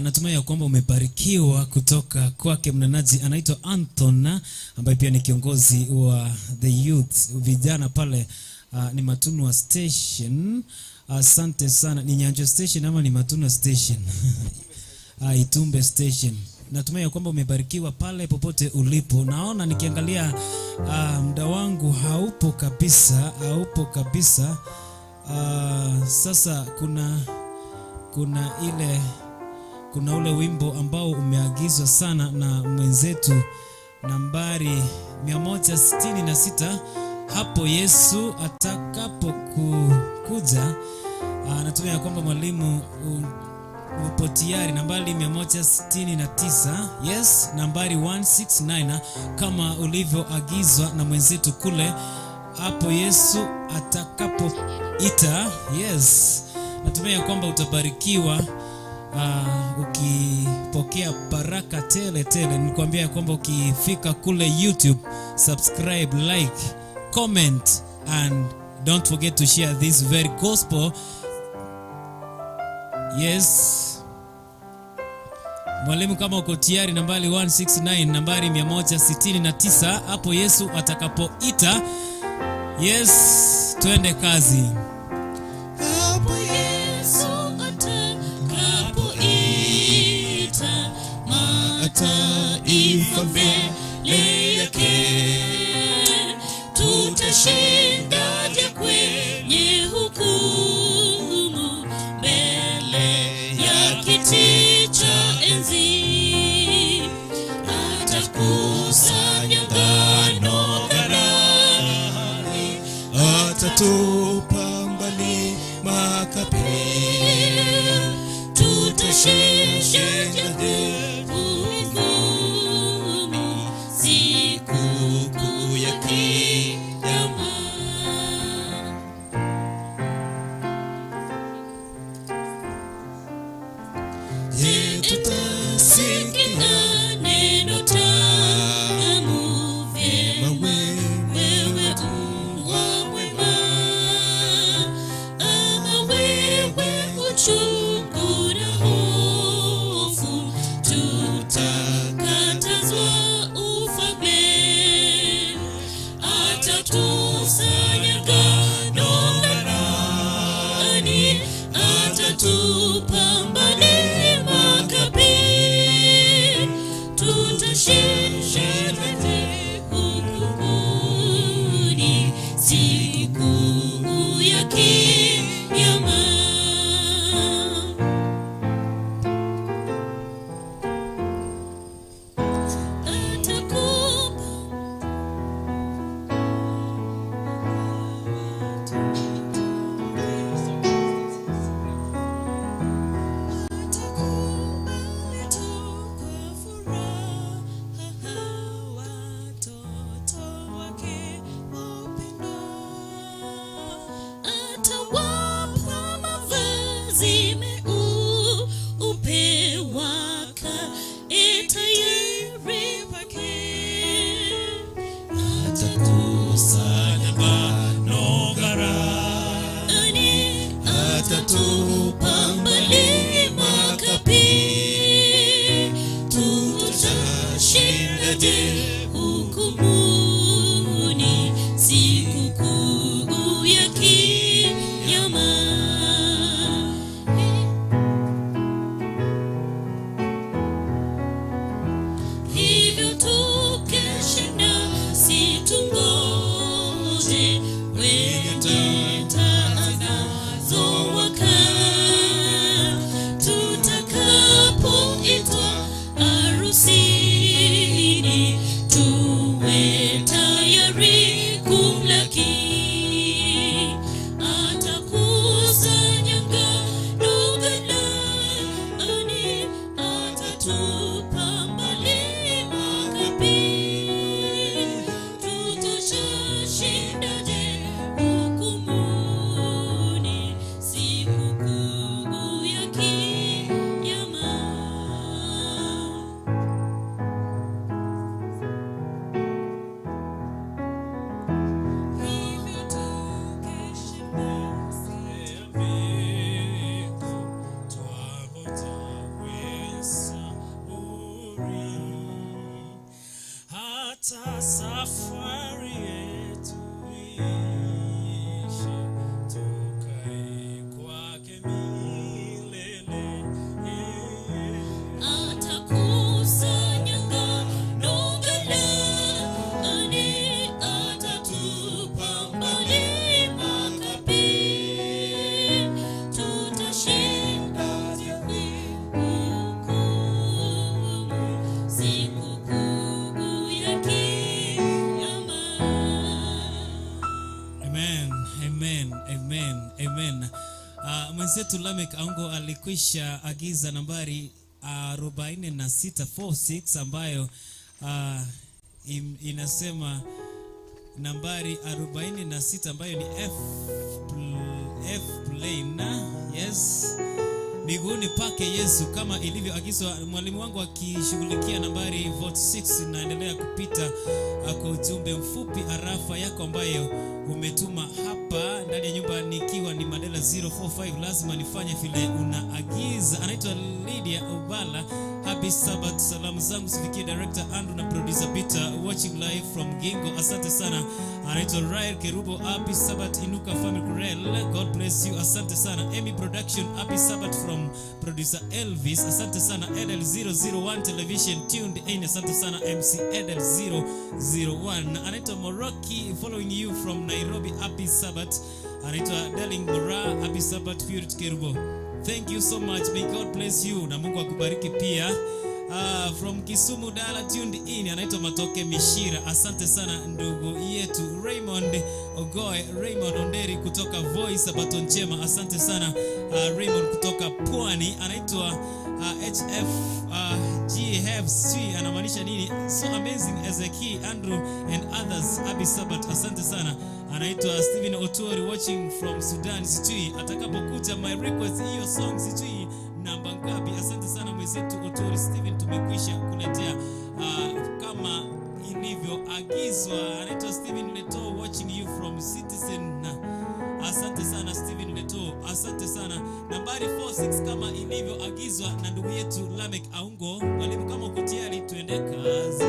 Natumai ya kwamba umebarikiwa kutoka kwake mnenaji anaitwa Anton ambaye pia ni kiongozi wa the youth vijana pale ni Matunwa Station. Asante sana. Ni Nyanjo Station ama ni Matunwa Station? Itumbe Station. Natumai ya kwamba umebarikiwa pale popote ulipo. Naona nikiangalia muda wangu haupo kabisa. Sasa kuna ule wimbo ambao umeagizwa sana na mwenzetu nambari 166 hapo Yesu atakapokuja. Natumia kwamba mwalimu upo tayari nambari 169. Yes, nambari 169 kama ulivyoagizwa na mwenzetu kule hapo Yesu atakapoita. Yes, natumai kwamba utabarikiwa ukipokea baraka tele. Nikwambia kwamba ukifika kule YouTube, subscribe, like, comment and don't forget to share this very gospel. Yes, mwalimu kama uko tayari nambari 169 nambari 169 hapo Yesu atakapoita. Yes, twende kazi. Hapo Yesu atakapoita mataifa mbele yake, tutashindaje kwenye hukumu mbele ya kiti cha enzi? Atakusanya ngano ghalani, atatupa mbali makaburi, tutashindaje hukumu siku kuu ya kiyama? Je, tutasikia neno tamu vyema, wewe Mungu mwema? mwenzetu Lamek Aungo alikwisha agiza nambari 4646 ambayo inasema nambari 46 ambayo ni F plain. Yes, miguuni pake Yesu, kama ilivyoagizwa. Mwalimu wangu akishughulikia nambari vote 6 naendelea kupita kwa ujumbe mfupi arafa yako ambayo umetuma hapa ndani ya nyumba, nikiwa ni Mandela 045. Lazima nifanye vile unaagiza. Anaitwa Lydia Obala. Happy Sabbath. Salamu zangu sifikie director Andrew na producer Peter watching live from Gingo. Asante sana. Anaitwa Ryan Kerubo. Happy Sabbath Inuka family Kurel. God bless you. Asante sana. Emmy Production. Happy Sabbath from producer Elvis. Asante sana. Edel 001 television tuned in. Asante sana MC Edel 001. Anaitwa Moroki following you from Nairobi. Happy Sabbath. Anaitwa Darling Mura. Happy Sabbath Purity Kerubo. Thank you so much. May God bless you. Na Mungu akubariki pia. From Kisumu Dala tuned in. Anaitwa Matoke Mishira. Asante sana ndugu yetu Raymond Ogoy, Raymond Onderi kutoka Voice Sabato njema. Asante sana Raymond kutoka Pwani. Anaitwa HF GFC, anamaanisha nini? So amazing Ezeki, Andrew and others. Happy Sabbath. Asante sana. Anaitwa Steven Otori watching from Sudan. Sijui atakapokuja my request hiyo song, sijui namba ngapi. Asante sana mwenzetu Otori Steven, tumekwisha kuletea kama ilivyoagizwa. Anaitwa Steven Leto watching you from Citizen. Asante sana Steven Leto. Asante sana. Nambari 46 kama ilivyoagizwa na ndugu yetu Lamek Aungo. Mwalimu, kama uko tayari tuende kazi.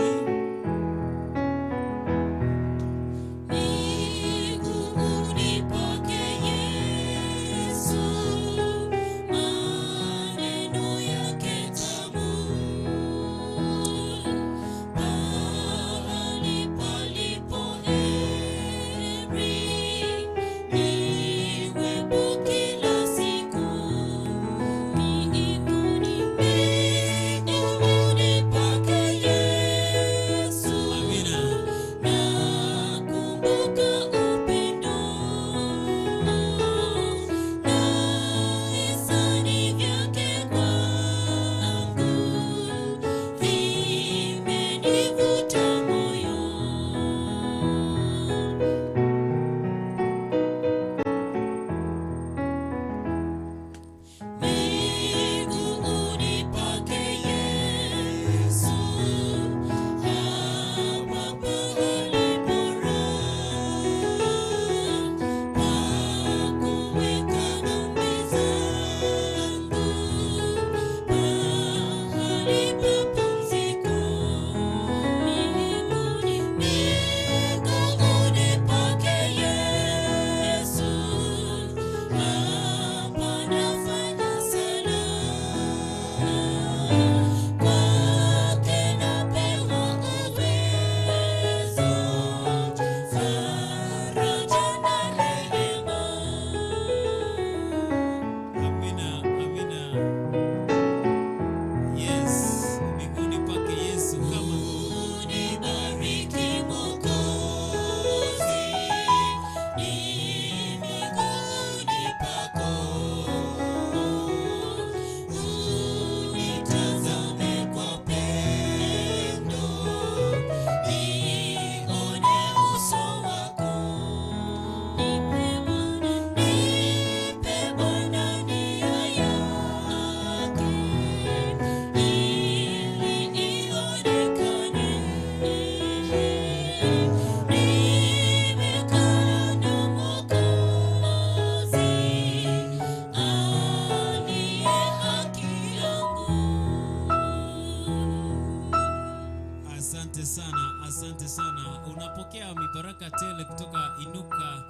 Asante sana. Unapokea mibaraka tele kutoka Inuka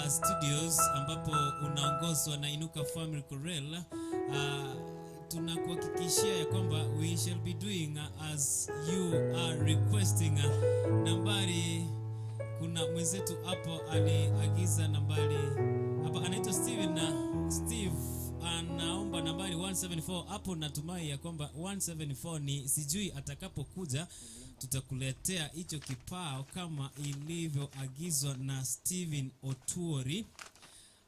Studios, ambapo unaongozwa na Inuka Family Chorale. Tunakuhakikishia ya kwamba we shall be doing as you are requesting. Nambari, kuna mwenzetu hapo aliagiza nambari hapa, anaitwa Steven na Steve anaomba nambari 174. Hapo natumai ya kwamba 174 ni sijui atakapokuja tutakuletea hicho kipao kama ilivyoagizwa na Steven Otuori.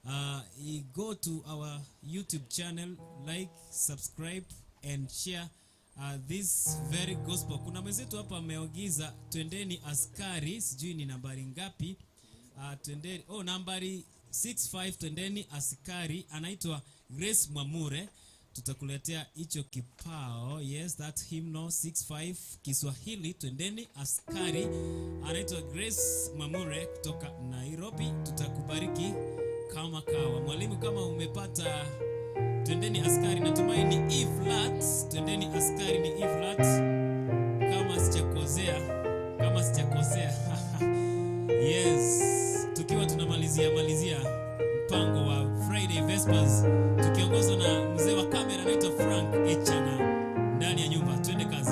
You go to our YouTube channel, like, subscribe and share this very gospel. Kuna mwenzetu hapa ameagiza twendeni askari, sijui ni nambari ngapi. Twendeni, nambari 65, twendeni askari, anaitwa Grace Mwamure. Tutakuletea hicho kipao. Yes, that hymnal 65 Kiswahili, twendeni askari, anaitwa Grace Mwamure kutoka Nairobi. Tutakubariki kama kawa. Mwalimu, kama umepata twendeni askari, natumai ni E flat. Twendeni askari ni E flat, kama sijakosea. Yes, tukiwa tunamalizia mpango wa Friday Vespers, tukiongozwa na mzee wa kamera anaitwa Frank Echana ndani ya nyumba. Twende kazi.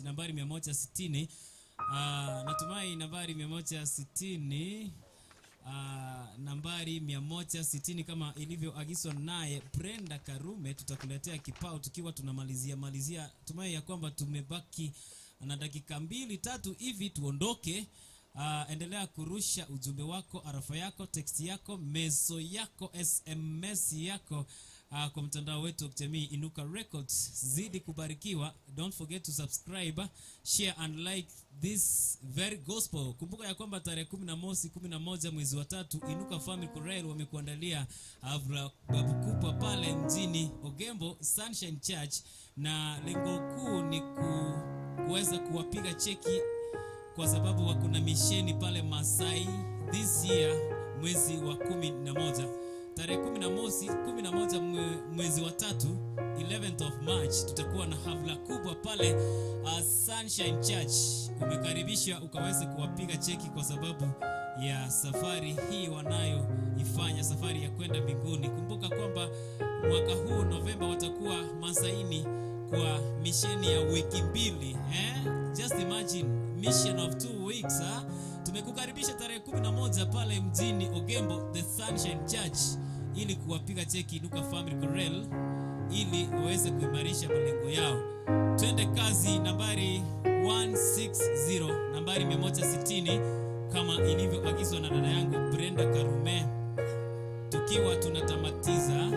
Nambari 160. Natumai nambari 160. Nambari 160 kama ilivyoagizwa naye Brenda Karume. Tutakuletea kipao tukiwa tunamalizia. Tumai ya kwamba tumebaki na dakika 2-3 hivi tuondoke. Endelea kurusha ujumbe wako, arafa yako, text yako, meso yako, SMS yako kwa mtandao wetu wa kijamii Inuka Records. Zidi kubarikiwa. Don't forget to subscribe, share and like this very gospel. Kumbuka ya kwamba tarehe 11 mwezi wa 3 Inuka Family Choir wamekuandalia babu kubwa pale mjini Ogembo Sunshine Church, na lengo kuu ni kuweza kuwapiga cheki kwa sababu wakuna misheni pale Masai this year mwezi wa 11. Tarehe 11 mwezi wa 3, 11th of March, tutakuwa na hafla kubwa pale Sunshine Church. Umekaribishwa ukaweze kuwapiga cheki kwa sababu ya safari hii wanayoifanya, safari ya kwenda mbinguni. Kumbuka kwamba mwaka huu Novemba watakuwa Masaini kwa misheni ya wiki 2. Just imagine, mission of 2 weeks. Tumekukaribisha tarehe 11 pale mjini Ogembo the Sunshine Church ili kuwapiga cheki Inuka Family Choir ili waweze kuimarisha malengo yao. Twende kazi. Nambari 160, nambari 160 kama ilivyoagizwa na dada yangu Brenda Karume, tukiwa tunatamatiza.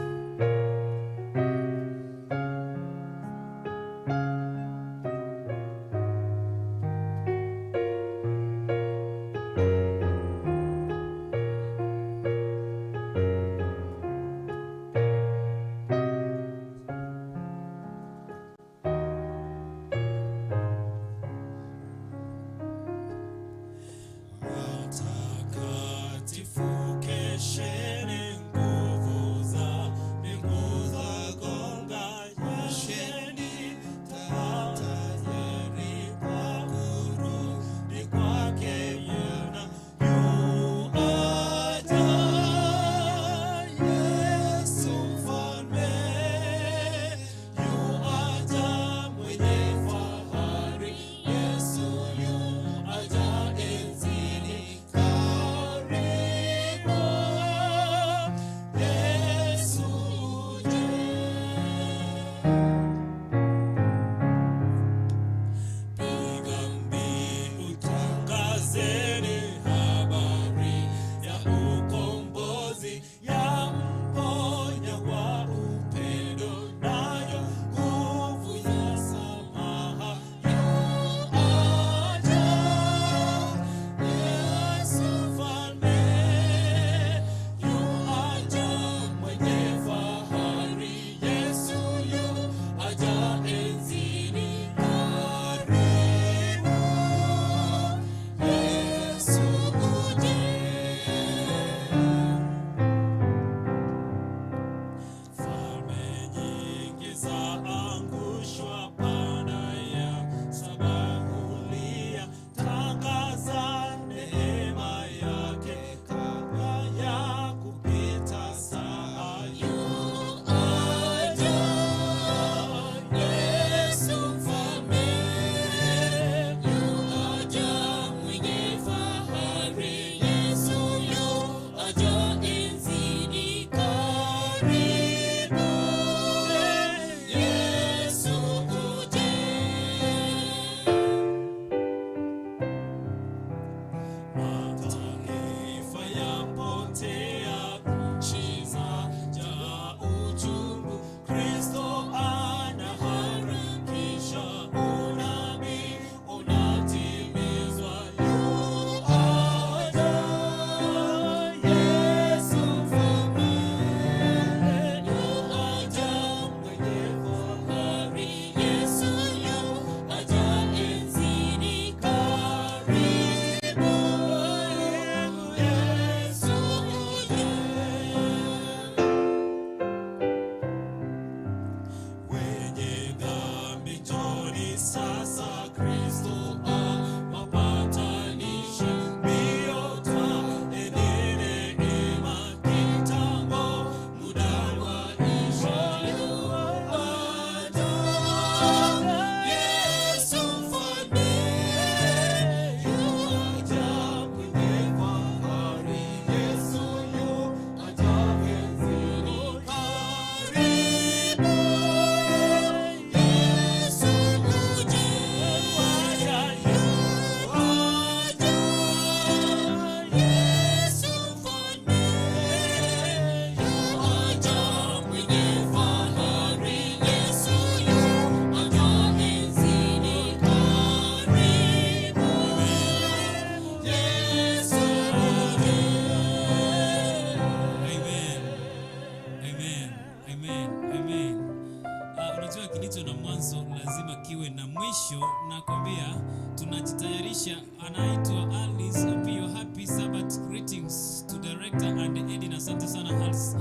Nakwambia tunajitayarisha. Anaitwa Alice Opio. Happy Sabbath greetings to director and Edin. Asante sana Alice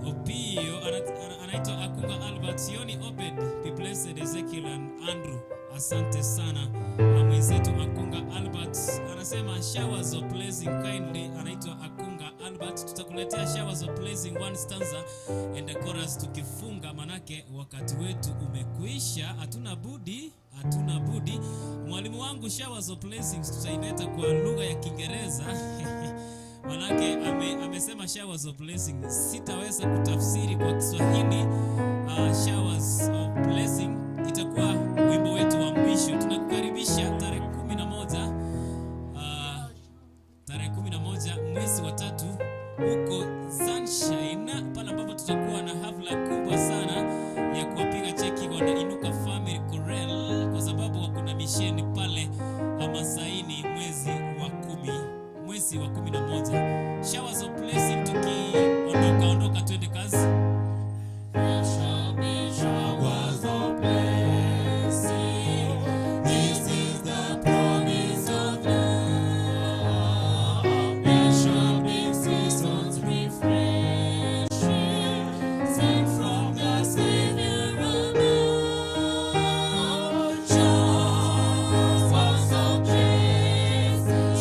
Opio. Anaitwa Akunga Albert, Yoni Obed, be blessed Ezekiel and Andrew. Asante sana mwenzetu Akunga Albert. Anasema showers of blessing kindly. Anaitwa Akunga Albert. Tutakuletea showers of blessing one stanza and the chorus tukifunga, manake wakati wetu umekuisha. Hatuna budi. Mwalimu wangu showers of blessings tutaileta kwa lugha ya Kiingereza. Manake amesema showers of blessing. Sitaweza kutafsiri kwa Kiswahili showers of blessing. Itakuwa wimbo wetu wa mwisho. Tunakukaribisha tarehe 11 mwezi wa 3 huko Sunshine, pale ambapo tutakuwa na hafla kubwa sana ya kuwapiga cheki wana Inuka Family Chorale, kwa sababu wako na misheni pale Masaini mwezi wa 11. Showers of blessing, tukiondoka twende kazi. There shall be showers of blessing. This is the promise of love. There shall be seasons refreshing, sent from the Savior above. Showers of blessing,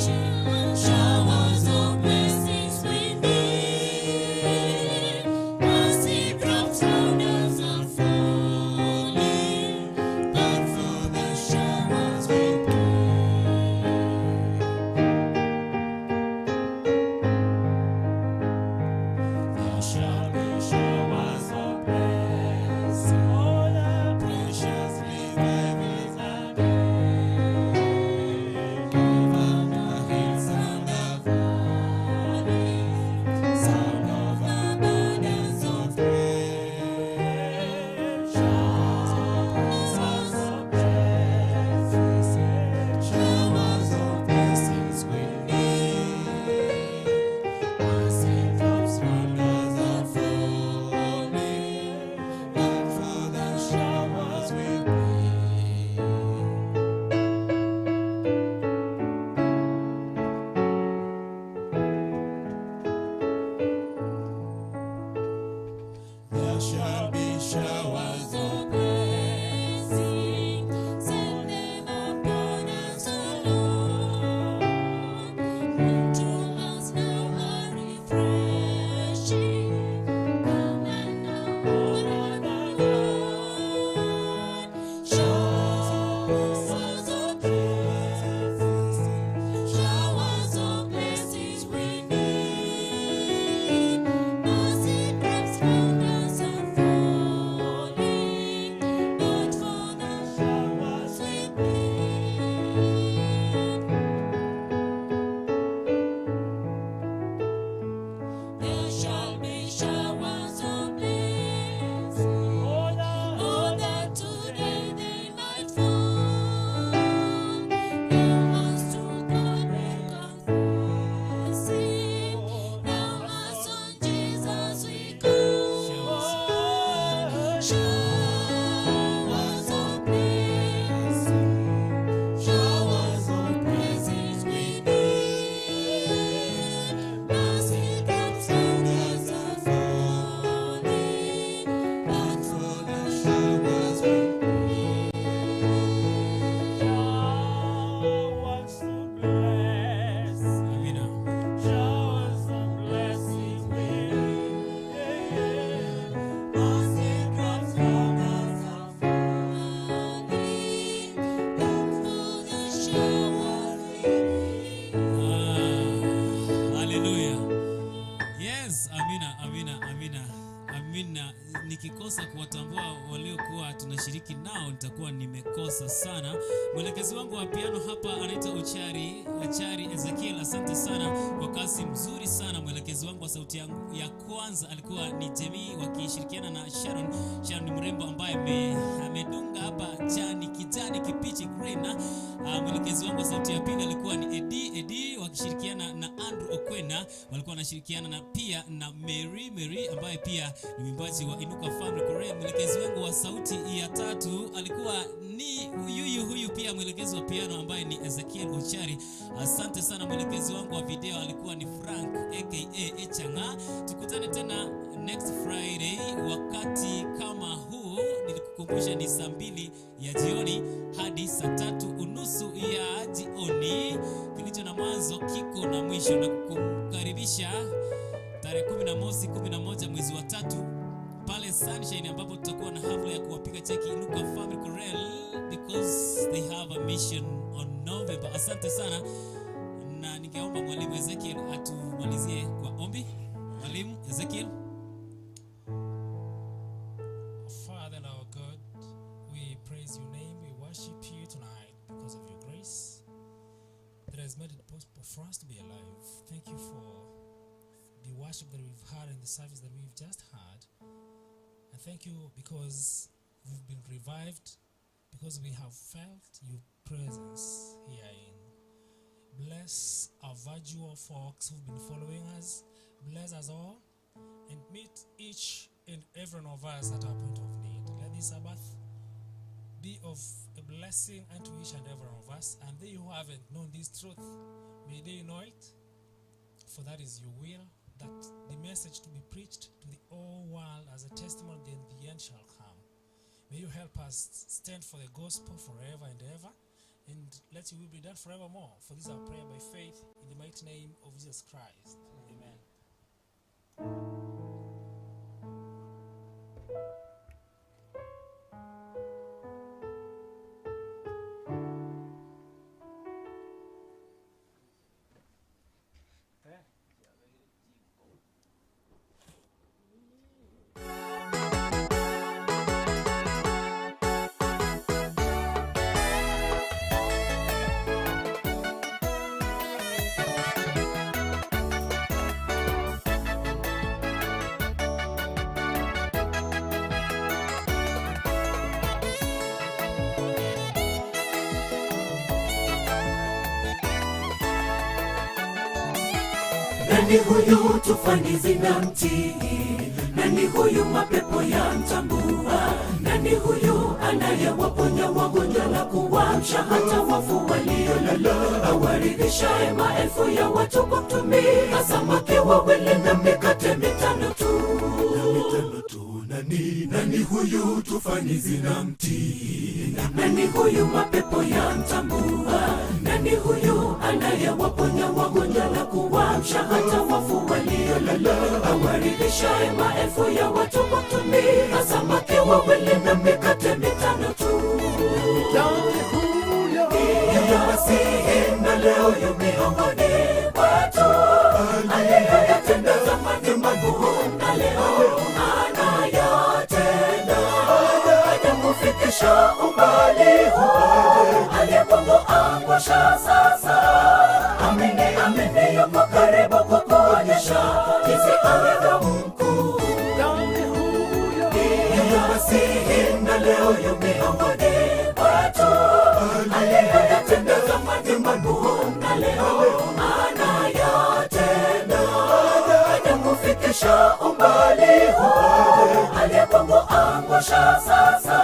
showers of blessings we need. Mercy drops down as are falling, but for the showers we there shall be showers of blessing. Precious revivals are made. Over the hills and the valleys, sound of abundance of praise. Showers of blessings, showers of blessings we need. Mercy drops wonders are falling, but for the showers we need. There shall be showers of blessing, send them upon us, O Lord. Unto us now a refreshing, come and now order the Lord. Showers of blessings, showers of blessings we need. Mercy drops round us are falling, but for the showers we need. There shall be showers of blessing, oh that today they might fall. Now us to God we confessing, now us on Jesus we call. Showers of blessing, showers of blessings we need. Mercy drops down as are falling, but for the showers we need. Showers of blessing, Amina. showers of blessings we need. Mercy drops down as are falling, but for the showers we need. Hallelujah. Yes, amina. Nikikosa kuwatambua waliokuwa tunashiriki nao nitakuwa nimekosa sana. Mwelekezi wangu wa piano hapa anaitwa Ochari Ezekiel. Asante sana kwa kazi mzuri sana. Mwelekezi wangu wa sauti yangu ya kwanza alikuwa ni Jamie wakishirikiana na Sharon. Sharon ni mrembo ambaye amedunga hapa kijani kipichi green. Mwelekezi wangu wa sauti ya pili alikuwa ni Eddie wakishirikiana na Andrew Okwena. Walikuwa wanashirikiana na pia na Mary ambaye pia ni mwimbaji wa Inuka Family Chorale. Mwelekezi wangu wa sauti ya tatu alikuwa ni huyu pia mwelekezi wa piano ambaye ni Ezekiel Ochari. Asante sana. Mwelekezi wangu wa video alikuwa ni Frank aka Echanga. Tukutane tena next Friday wakati kama huu. Nilikukumbusha ni saa 2 ya jioni hadi saa 3:30 ya jioni. Kilicho na mwanzo kiko na mwisho, na kukaribisha tarehe 11 mwezi wa 3 pale Sunshine, ambapo tutakuwa na hafla ya kuwapiga cheki Inuka Family Chorale because they have a mission on November. Asante sana, na ningeomba mwalimu Ezekiel atumalizie kwa ombi. has made it possible for us to be alive. Thank you for the worship that we've had and the service that we've just had. And thank you because we've been revived, because we have felt your presence herein. Bless our virtual folks who've been following us. Bless us all and meet each and every one of us at our point of need. Let this Sabbath be of a blessing unto each and every one of us, and they who haven't known this truth, may they know it, for that is your will, that the message to be preached to the whole world as a testimony, then the end shall come. May you help us stand for the gospel forever and ever, and let your will be done forevermore. For this is our prayer by faith in the mighty name of Jesus Christ. Amen. Nani huyu tufani zinamtii? Nani huyu mapepo yamtambua? Nani huyu anayewaponya wagonjwa na kuwaamsha hata wafu waliolala? Awaridhishaye maelfu ya watu kwa kutumia samaki wawili na mikate mitano tu. Nani huyu tufani zinamtii? Nani huyu mapepo yamtambua? Nani huyu anayewaponya wagonjwa na kuwaamsha hata wafu waliolala? Awaridhishaye maelfu ya watu kwa kutumia samaki wawili na mikate mitano tu. Yeye Masihi na leo yu miongoni mwetu, aliyoyatenda zamani magumu na leo anayatenda. Hajakufikisha umbali huu, aliyekuangusha sasa. Amini, amini yuko karibu kukuonyesha jinsi alivyo mkuu. Yeye Masihi na leo yu miongoni mwetu, aliyoyatenda zamani magumu na leo anayatenda. Hajakufikisha umbali huu, aliyekuangusha sasa.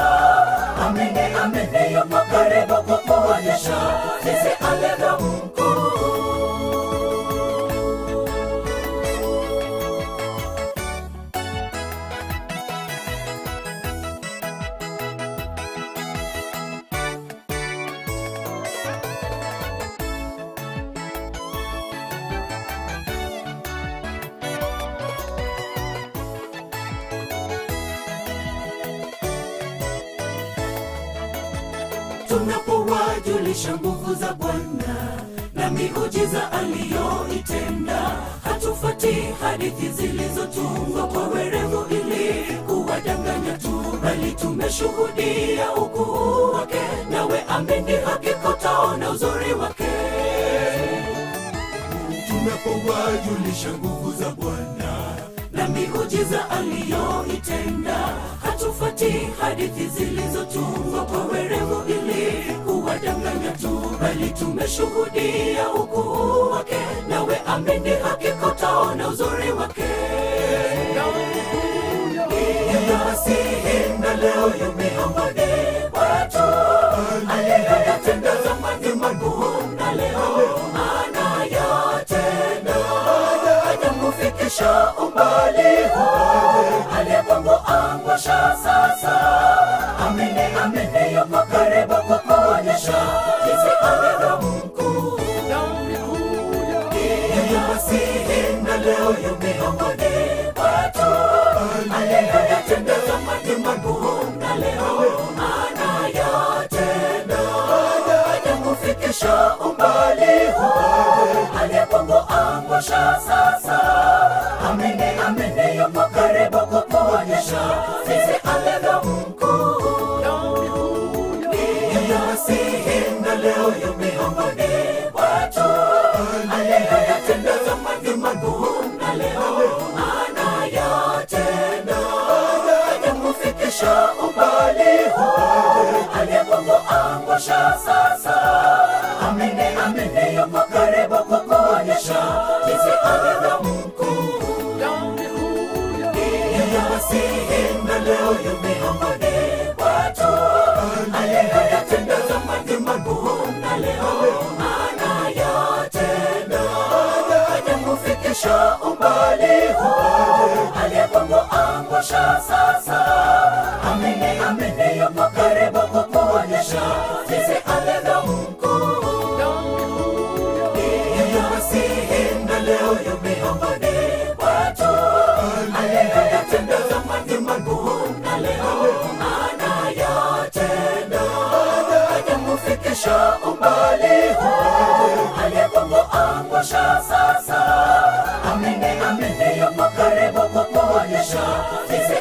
Amini, amini yuko karibu kukuonyesha jinsi alivyo mkuu. Tunapowajulisha nguvu za Bwana na miujiza aliyoitenda, hatufuati hadithi zilizotungwa kwa werevu ili kuwadanganya tu, bali tumeshuhudia ukuu wake, nawe amini hakika utaona uzuri wake. Tunapowajulisha nguvu za Bwana na miujiza aliyoitenda, hatufuati hadithi zilizotungwa kwa werevu ili kuwadanganya tu, bali tumeshuhudia ukuu wake, nawe amini hakika utaona uzuri wake. Yeye Masihi na leo yu miongoni mwetu, aliyoyatenda zamani magumu na leo anayatenda. Hajakufikisha umbali huu, aliyekuangusha sasa. Amini, amini yuko karibu kukuonyesha jinsi alivyo mkuu. Yeye Masihi na leo yu miongoni mwetu, aliyoyatenda zamani magumu na leo anayatenda. Hajakufikisha umbali huu, aliyekuangusha sasa. Amini, amini yuko karibu kukuonyesha jinsi alivyo mkuu. Yeye Masihi na leo yu miongoni mwetu, kufikisha umbali huu, aliyekuangusha sasa. Amini, amini, yuko karibu kukuonyesha jinsi alivyo mkuu. Yeye wasihi na leo yu miongoni watu, aliyeyatenda zamani makuu na leo anayatenda. Haja kufikisha umbali huu, aliyekuangusha sasa. Amini, amini, yuko karibu kukuonyesha jinsi alivyo mkuu. Yeye wasihi na leo yu miongoni watu, aliyeyatenda zamani makuu na leo anayatenda. Haja kufikisha umbali huu, aliyekuangusha sasa. Amini, amini, yuko karibu kukuonyesha jinsi